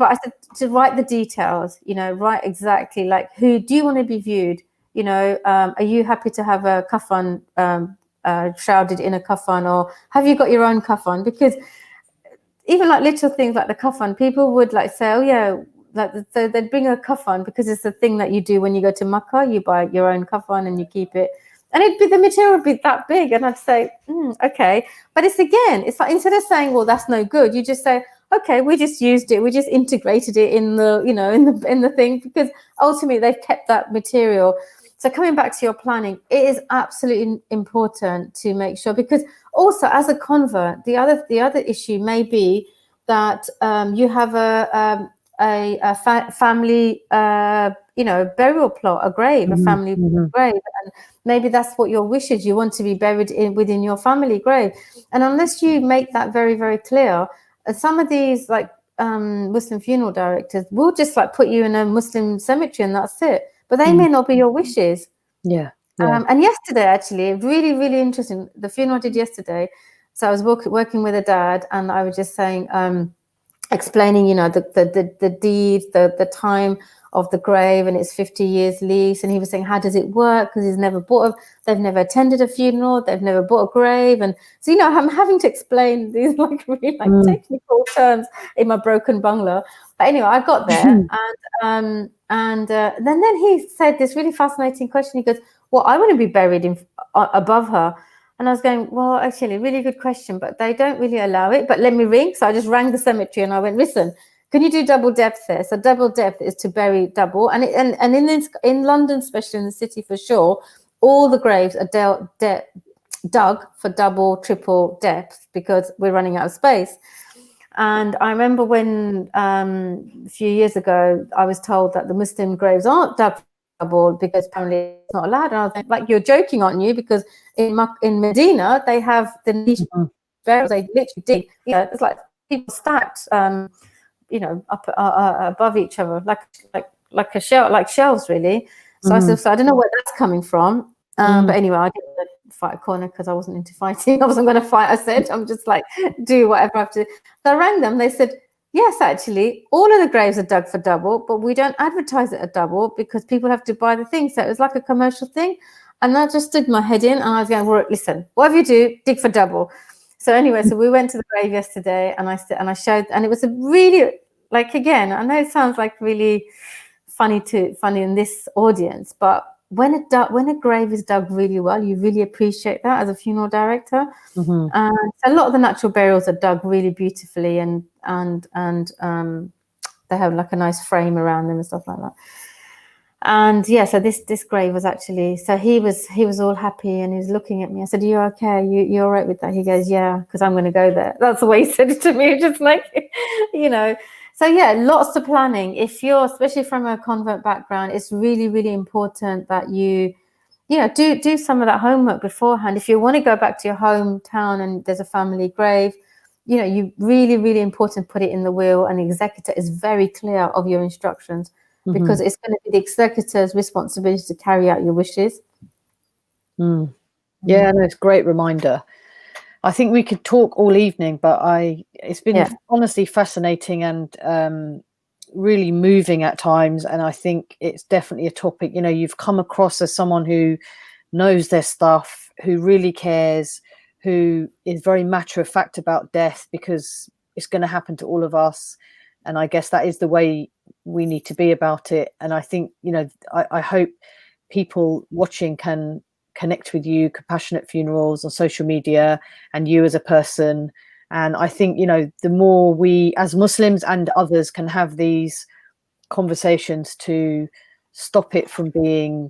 I said to write the details, write exactly like, who do you want to be viewed? Are you happy to have a kafan shrouded in a kafan, or have you got your own kafan? Because even like little things like the kafan, people would like say, oh yeah, like, so they'd bring a kafan because it's the thing that you do when you go to Makkah, you buy your own kafan and you keep it. And the material would be that big. And I'd say, okay. But it's like, instead of saying, well, that's no good, you just say, okay, we just used it. We just integrated it in the, in the thing, because ultimately they've kept that material. So coming back to your planning, it is absolutely important to make sure, because also as a convert, the other issue may be that you have a family, burial plot, a grave, a family grave, and maybe that's what your wish is. You want to be buried within your family grave, and unless you make that very, very clear, some of these like Muslim funeral directors will just like put you in a Muslim cemetery and that's it. But they may not be your wishes. Yeah. And yesterday, actually, really, really interesting. The funeral I did yesterday. So I was working with a dad, and I was just saying, explaining, the deed, the time of the grave, and it's 50 years lease. And he was saying, how does it work? Because they've never attended a funeral, they've never bought a grave. And so, I'm having to explain these like really like technical terms in my broken Bangla. But anyway, I got there, and then he said this really fascinating question. He goes, well, I want to be buried above her. And I was going, well, actually, really good question, but they don't really allow it. But let me ring. So I just rang the cemetery and I went, listen, can you do double depth there? So double depth is to bury double. And in London, especially in the city for sure, all the graves are dug for double, triple depth because we're running out of space. And I remember when a few years ago, I was told that the Muslim graves aren't dug because apparently it's not allowed. And I was like, you're joking, aren't you? Because in Medina, they have the niche burials. They literally dig. It's like people stacked, up above each other, like a shell, like shelves, really. So I said, so I don't know where that's coming from. But anyway, I didn't fight a corner because I wasn't into fighting. I wasn't going to fight. I said, I'm just like, do whatever I have to do. So I rang them. They said, yes, actually, all of the graves are dug for double, but we don't advertise it at double because people have to buy the thing. So it was like a commercial thing. And that just stood my head in. And I was going, well, listen, whatever you do, dig for double. So anyway, so we went to the grave yesterday and I showed, and it was a really, like, again, I know it sounds like really funny in this audience, but when a grave is dug really well, you really appreciate that as a funeral director. So a lot of the natural burials are dug really beautifully, and they have like a nice frame around them and stuff like that. And yeah, so this grave was actually, so he was all happy and he was looking at me. I said, are you okay? You all right with that? He goes, yeah, because I'm going to go there. That's the way he said it to me, just like, So yeah, lots of planning. If you're, especially from a convent background, it's really, really important that you do some of that homework beforehand. If you want to go back to your hometown and there's a family grave, you really, really important put it in the will, and the executor is very clear of your instructions, because it's going to be the executor's responsibility to carry out your wishes. Yeah, no, it's a great reminder. I think we could talk all evening, but it's been honestly fascinating and really moving at times. And I think it's definitely a topic, you've come across as someone who knows their stuff, who really cares, who is very matter of fact about death, because it's going to happen to all of us. And I guess that is the way we need to be about it. And I think, I hope people watching can connect with you, Compassionate Funerals, on social media, and you as a person. And I think, the more we as Muslims and others can have these conversations to stop it from being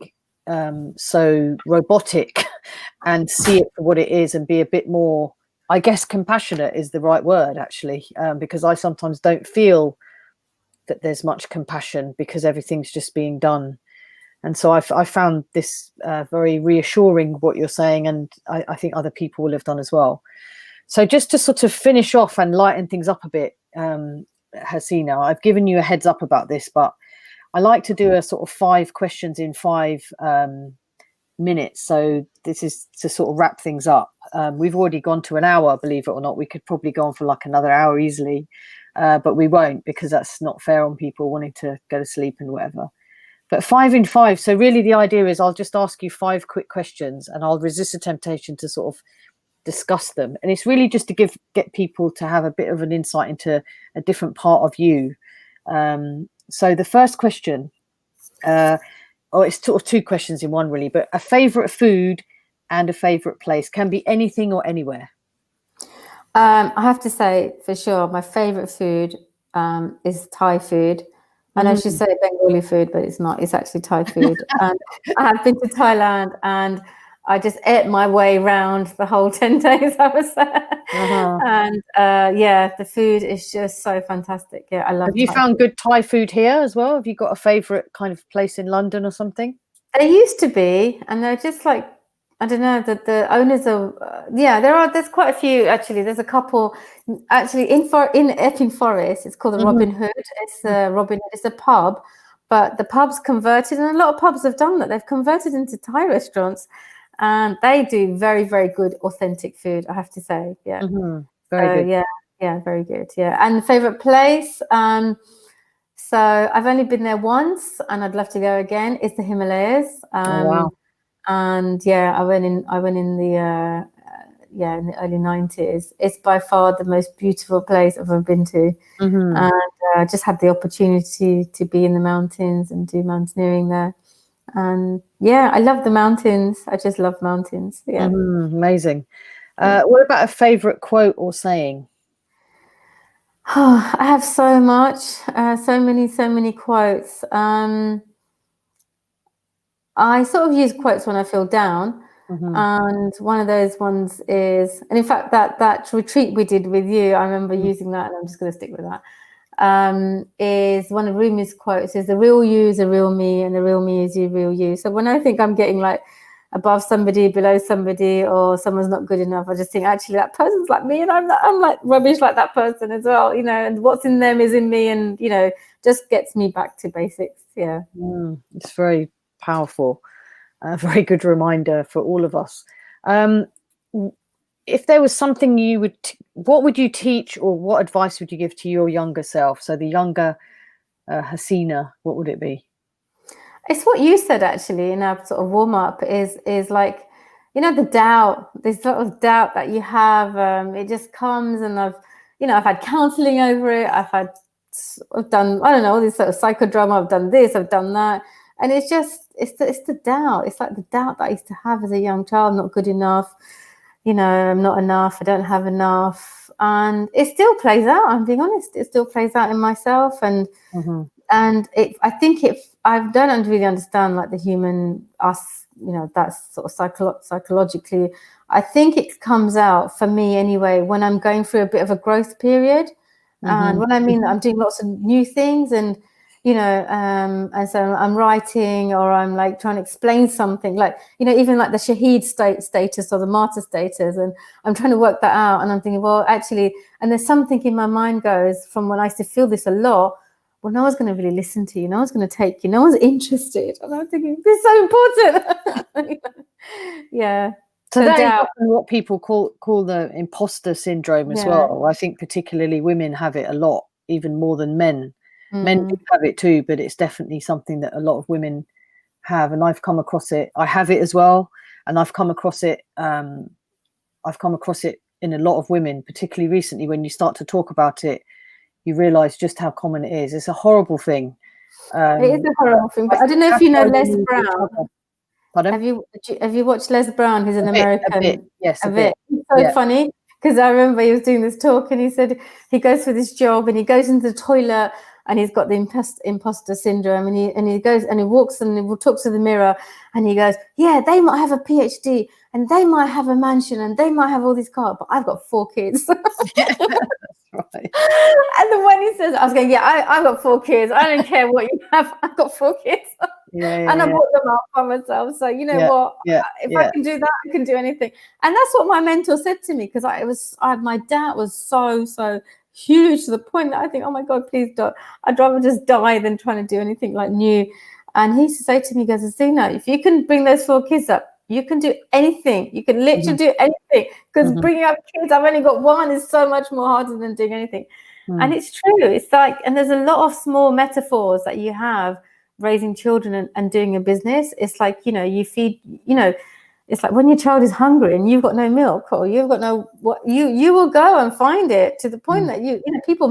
so robotic and see it for what it is and be a bit more, I guess, compassionate is the right word, actually, because I sometimes don't feel that there's much compassion because everything's just being done. And so I found this very reassuring, what you're saying, and I think other people will have done as well. So just to sort of finish off and lighten things up a bit, Hasina, I've given you a heads up about this, but I like to do a sort of 5 questions in 5 minutes. So this is to sort of wrap things up. We've already gone to an hour, believe it or not. We could probably go on for like another hour easily, but we won't, because that's not fair on people wanting to go to sleep and whatever. But 5 in 5. So really the idea is I'll just ask you 5 quick questions and I'll resist the temptation to sort of discuss them. And it's really just to get people to have a bit of an insight into a different part of you. So the first question, it's sort of 2 questions in one really, but a favorite food and a favorite place, can be anything or anywhere. I have to say, for sure, my favorite food is Thai food. I know she said Bengali food, but it's not. It's actually Thai food. And I have been to Thailand, and I just ate my way around the whole 10 days I was there. And yeah, the food is just so fantastic. Yeah, I love. Have you found good Thai food here as well? Have you got a favorite kind of place in London or something? There used to be, and they're just like, I don't know, the owners are, there's quite a few actually. There's a couple actually in Epping Forest. It's called the Robin Hood. It's Robin Hood. It's a pub, but the pub's converted, and a lot of pubs have done that. They've converted into Thai restaurants, and they do very, very good authentic food, I have to say. Yeah, very good. Yeah, very good. Yeah, and the favorite place. So I've only been there once, and I'd love to go again. It's the Himalayas. Wow. And yeah, I went in the in the early 90s. It's by far the most beautiful place I've ever been to. And I just had the opportunity to be in the mountains and do mountaineering there. And yeah, I love the mountains. I just love mountains. Yeah. Amazing. What about a favorite quote or saying? Oh, I have so much, so many quotes. I sort of use quotes when I feel down. And one of those ones is, and in fact, that retreat we did with you, I remember using that, and I'm just going to stick with that, is one of Rumi's quotes is, the real you is the real me, and the real me is you, real you. So when I think I'm getting like above somebody, below somebody, or someone's not good enough, I just think actually that person's like me, and I'm like rubbish like that person as well, you know, and what's in them is in me, and, you know, just gets me back to basics. Yeah. It's very powerful. A very good reminder for all of us. If there was something you would, what would you teach, or what advice would you give to your younger self? So the younger Hasina, what would it be? It's what you said actually in our sort of warm up is like, you know, the doubt, this sort of doubt that you have, it just comes, and I've had counseling over it. I've done, I don't know, all this sort of psychodrama. I've done this, I've done that. And it's just, it's the doubt. It's like the doubt that I used to have as a young child. I'm not good enough. You know, I'm not enough. I don't have enough. And it still plays out. I'm being honest. It still plays out in myself. And I think I don't really understand like the human us. You know, that's sort of psychologically. I think it comes out for me anyway when I'm going through a bit of a growth period. And when I mean that I'm doing lots of new things, and you know, and so I'm writing, or I'm like trying to explain something, like, you know, even like the Shaheed status or the martyr status, and I'm trying to work that out, and I'm thinking, well, actually, and there's something in my mind goes from when I used to feel this a lot, well, no one's going to really listen to you, no one's going to take you, no one's interested, and I'm thinking, this is so important. Yeah. So that is often what people call the imposter syndrome as well. I think particularly women have it a lot, even more than men. Men do have it too, but it's definitely something that a lot of women have, and I've come across it. I have it as well, and I've come across it. I've come across it in a lot of women, particularly recently. When you start to talk about it, you realise just how common it is. It's a horrible thing. It is a horrible thing, but I don't know if you know Les Brown. Pardon? Have you watched Les Brown? He's an American. A bit. Yes, a bit. He's so funny, because I remember he was doing this talk, and he said he goes for this job, and he goes into the toilet, and he's got the imposter syndrome, and he goes and he walks and he talks to the mirror, and he goes, yeah, they might have a PhD and they might have a mansion and they might have all these cars, but I've got 4 kids. Right. And then when he says, I was going, yeah, I've got 4 kids. I don't care what you have. I've got 4 kids. And I brought them up by myself. So you know what? If I can do that, I can do anything. And that's what my mentor said to me, because my doubt was so huge, to the point that I think, oh my God, please don't. I'd rather just die than trying to do anything like new. And he used to say to me, he goes, Hasina, if you can bring those 4 kids up, you can do anything. You can literally do anything, because bringing up kids, I've only got 1, is so much more harder than doing anything. And it's true. It's like, and there's a lot of small metaphors that you have raising children and doing a business. It's like, you know, you feed, you know, it's like when your child is hungry and you've got no milk, or you've got no, what you will go and find it, to the point that you know, people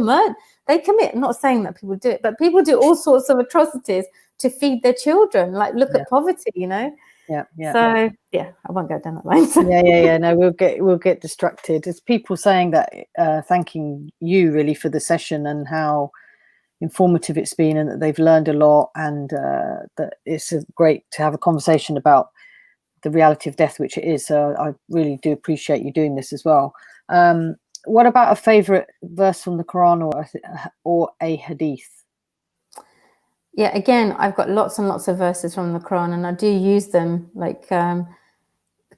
they commit, I'm not saying that people do it, but people do all sorts of atrocities to feed their children. Like, look at poverty, you know. So I won't go down that line. No, we'll get distracted. It's people saying that, thanking you really for the session and how informative it's been, and that they've learned a lot, and that it's great to have a conversation about the reality of death, which it is. So I really do appreciate you doing this as well. What about a favorite verse from the Quran or a hadith? Yeah, again, I've got lots and lots of verses from the Quran, and I do use them. Like, can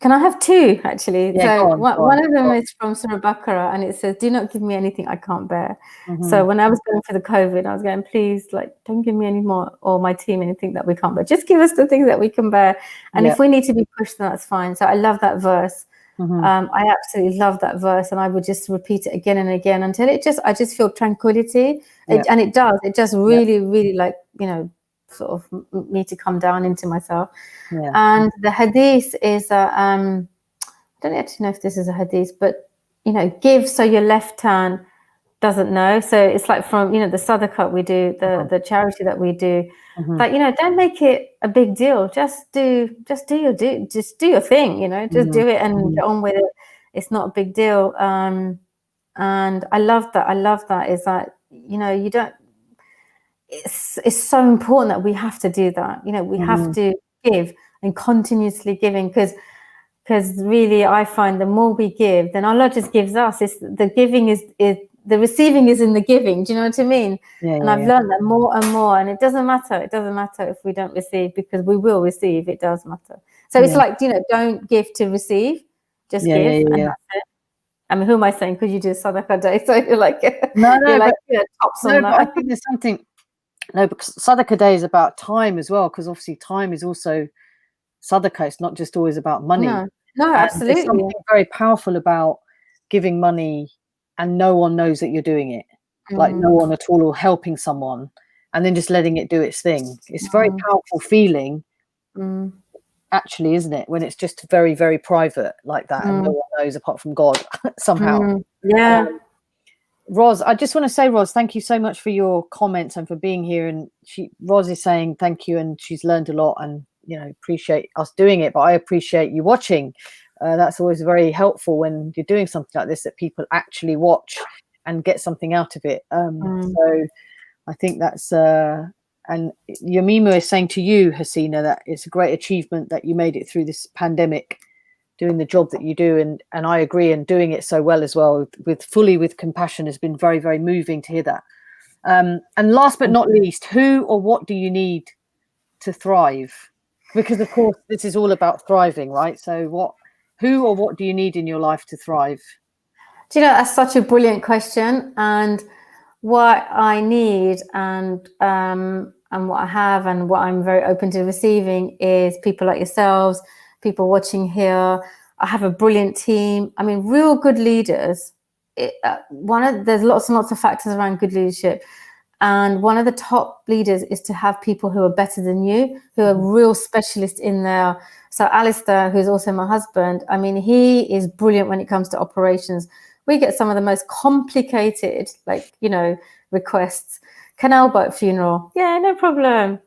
I have 2 actually? Yeah, so one of them is from Surah Baqarah, and it says, "Do not give me anything I can't bear." So when I was going for the COVID, I was going, please, like, don't give me any more, or my team, anything that we can't bear. Just give us the things that we can bear, and if we need to be pushed, then that's fine. So I love that verse. I absolutely love that verse, and I would just repeat it again and again until I just feel tranquility. And it just really, really, like, you know, sort of me to come down into myself. And the hadith is I don't actually know if this is a hadith, but, you know, give so your left hand doesn't know. So it's like from, you know, the sadaqah we do, the charity that we do. Like, you know, don't make it a big deal. Just do your thing, you know, just do it and get on with it. It's not a big deal. And I love that is that, you know, you don't, it's so important that we have to do that. You know, we have to give, and continuously giving, because really I find the more we give, then Allah just gives us. It's the giving is the receiving is in the giving. Do you know what I mean? And I've learned that more and more. And it doesn't matter if we don't receive, because we will receive. It does matter. So it's like, you know, don't give to receive, just give, and that's it. I mean, who am I saying? Because you do Sadaqah Day, so you're like, tops on that. But I think there's something. No, because Sadaqah Day is about time as well, because obviously time is also Sadaqah. It's not just always about money. No, absolutely. There's something very powerful about giving money and no one knows that you're doing it, like no one at all, or helping someone and then just letting it do its thing. It's a very powerful feeling, actually, isn't it? When it's just very, very private like that, and no one knows apart from God somehow. Roz, I just want to say, Roz, thank you so much for your comments and for being here. And Roz is saying thank you, and she's learned a lot, and, you know, appreciate us doing it, but I appreciate you watching. That's always very helpful when you're doing something like this, that people actually watch and get something out of it. So I think that's and Yamima is saying to you, Hasina, that it's a great achievement that you made it through this pandemic, doing the job that you do, and I agree, and doing it so well as well, with compassion, has been very, very moving to hear that. And last but not least, who or what do you need to thrive? Because of course this is all about thriving, right? So who or what do you need in your life to thrive? Do you know, that's such a brilliant question. And what I need, and what I have, and what I'm very open to receiving, is people like yourselves, people watching here. I have a brilliant team. I mean, real good leaders. There's lots and lots of factors around good leadership. And one of the top leaders is to have people who are better than you, who are real specialists in there. So Alistair, who's also my husband, I mean, he is brilliant when it comes to operations. We get some of the most complicated, like, you know, requests. Canal boat funeral. Yeah, no problem.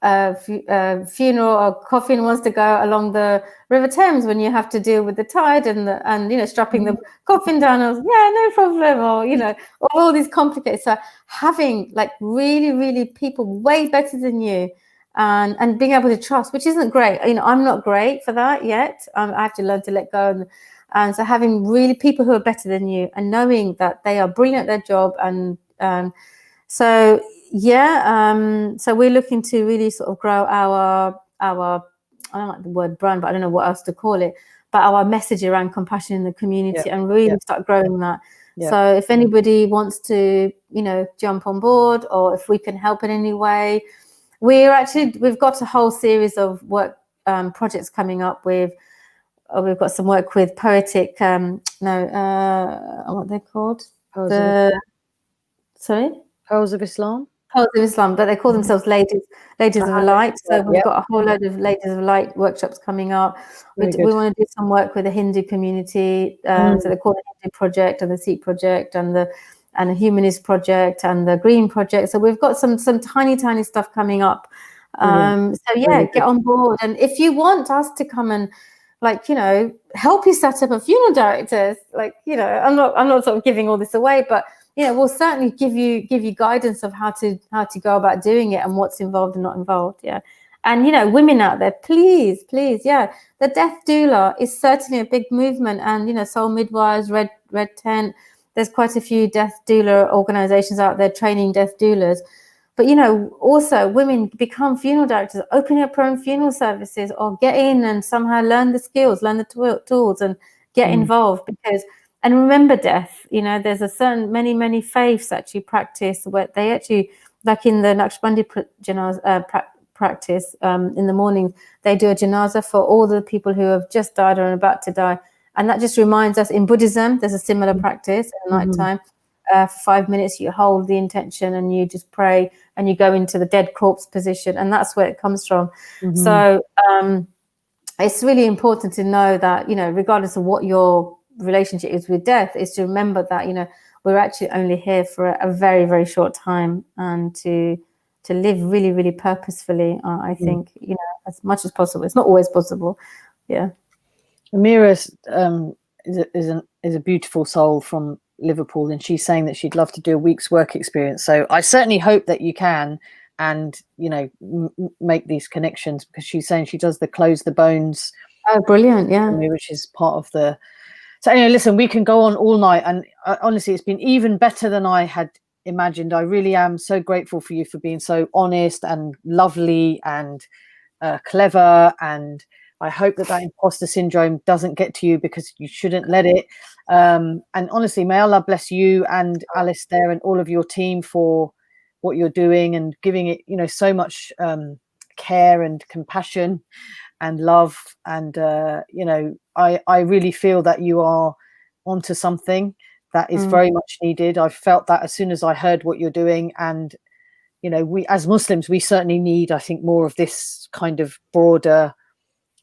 funeral or coffin wants to go along the River Thames when you have to deal with the tide and strapping the coffin down. I was, no problem. Or all these complicated. So having like really, really people way better than you, and being able to trust, which isn't great. I'm not great for that yet. I have to learn to let go, and so having really people who are better than you and knowing that they are brilliant at their job, and so we're looking to really sort of grow our I don't like the word brand, but I don't know what else to call it, but our message around compassion in the community, and really start growing that. So if anybody wants to jump on board, or if we can help in any way, we've got a whole series of work projects coming up with. We've got some work with Poetic. What are they called? Pearls of Islam. Pearls of Islam, but they call themselves Ladies of Light. So we've got a whole load of Ladies of Light workshops coming up. We want to do some work with the Hindu community. So they call it the Hindu Project and the Sikh Project and the Humanist Project and the Green Project. So we've got some tiny stuff coming up. Get on board. And if you want us to come and help you set up a funeral director, I'm not sort of giving all this away, but we'll certainly give you guidance of how to go about doing it and what's involved and not involved. And women out there, please, the death doula is certainly a big movement, and Soul Midwives, Red Tent, there's quite a few death doula organizations out there training death doulas. But also women become funeral directors, open up their own funeral services, or get in and somehow learn the skills, learn the tools, and get involved. And remember death. There's a certain many faiths actually practice where they actually, like in the Naqshbandi practice, in the morning they do a janazah for all the people who have just died or are about to die, and that just reminds us. In Buddhism, there's a similar practice at night time. For 5 minutes, you hold the intention and you just pray, and you go into the dead corpse position, and that's where it comes from. So it's really important to know that regardless of what your relationship is with death, is to remember that we're actually only here for a very, very short time, and to live really, really purposefully. I think as much as possible. It's not always possible. Amira is a beautiful soul from Liverpool, and she's saying that she'd love to do a week's work experience. So I certainly hope that you can, and make these connections, because she's saying she does the Close the Bones. Oh, brilliant! Which is part of the. So anyway, listen, we can go on all night, and honestly, it's been even better than I had imagined. I really am so grateful for you for being so honest and lovely and clever, and I hope that imposter syndrome doesn't get to you, because you shouldn't let it. And honestly, may Allah bless you and Alistair and all of your team for what you're doing and giving it, so much care and compassion and love. And, I really feel that you are onto something that is very much needed. I felt that as soon as I heard what you're doing. And, we as Muslims, we certainly need, I think, more of this kind of broader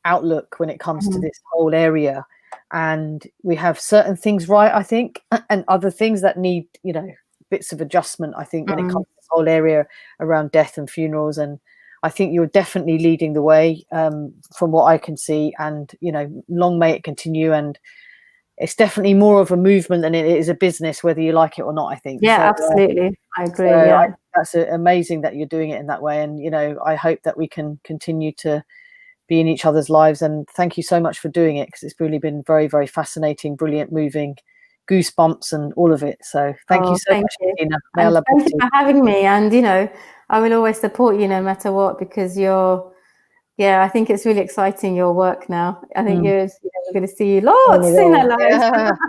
outlook when it comes to this whole area. And we have certain things right, I think, and other things that need, bits of adjustment, I think, when it comes to this whole area around death and funerals. And I think you're definitely leading the way, from what I can see. And, long may it continue. And it's definitely more of a movement than it is a business, whether you like it or not, I think. Yeah, so, absolutely. I agree. That's amazing that you're doing it in that way. And, I hope that we can continue to be in each other's lives. And thank you so much for doing it, because it's really been very, very fascinating, brilliant, moving, goosebumps and all of it. So thank you so much, Hasina. Thank you for having me. And, I will always support you no matter what, because I think it's really exciting, your work now. I think we're going to see you lots in our lives.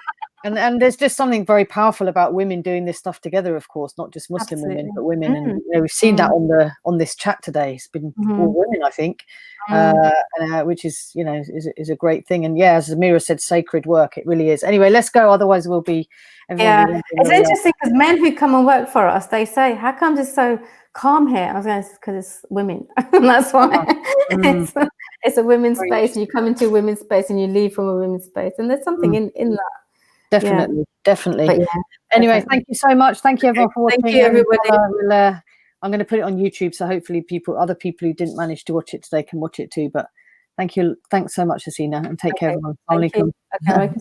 And there's just something very powerful about women doing this stuff together, of course, not just Muslim women, but women. And we've seen that on this chat today. It's been all women, I think, which is is a great thing. And as Amira said, sacred work. It really is. Anyway, let's go. Otherwise, we'll be. It's interesting because men who come and work for us, they say, "How come it's so calm here?" I was going, because it's women. That's why it's a women's space, and you come into a women's space and you leave from a women's space, and there's something in that. Definitely. But anyway, thank you so much. Thank you, everyone, for watching. Thank you, everybody. I'm going to put it on YouTube, so hopefully other people who didn't manage to watch it today can watch it too. But thanks so much, Hasina, and take care, everyone. Thank you. Okay,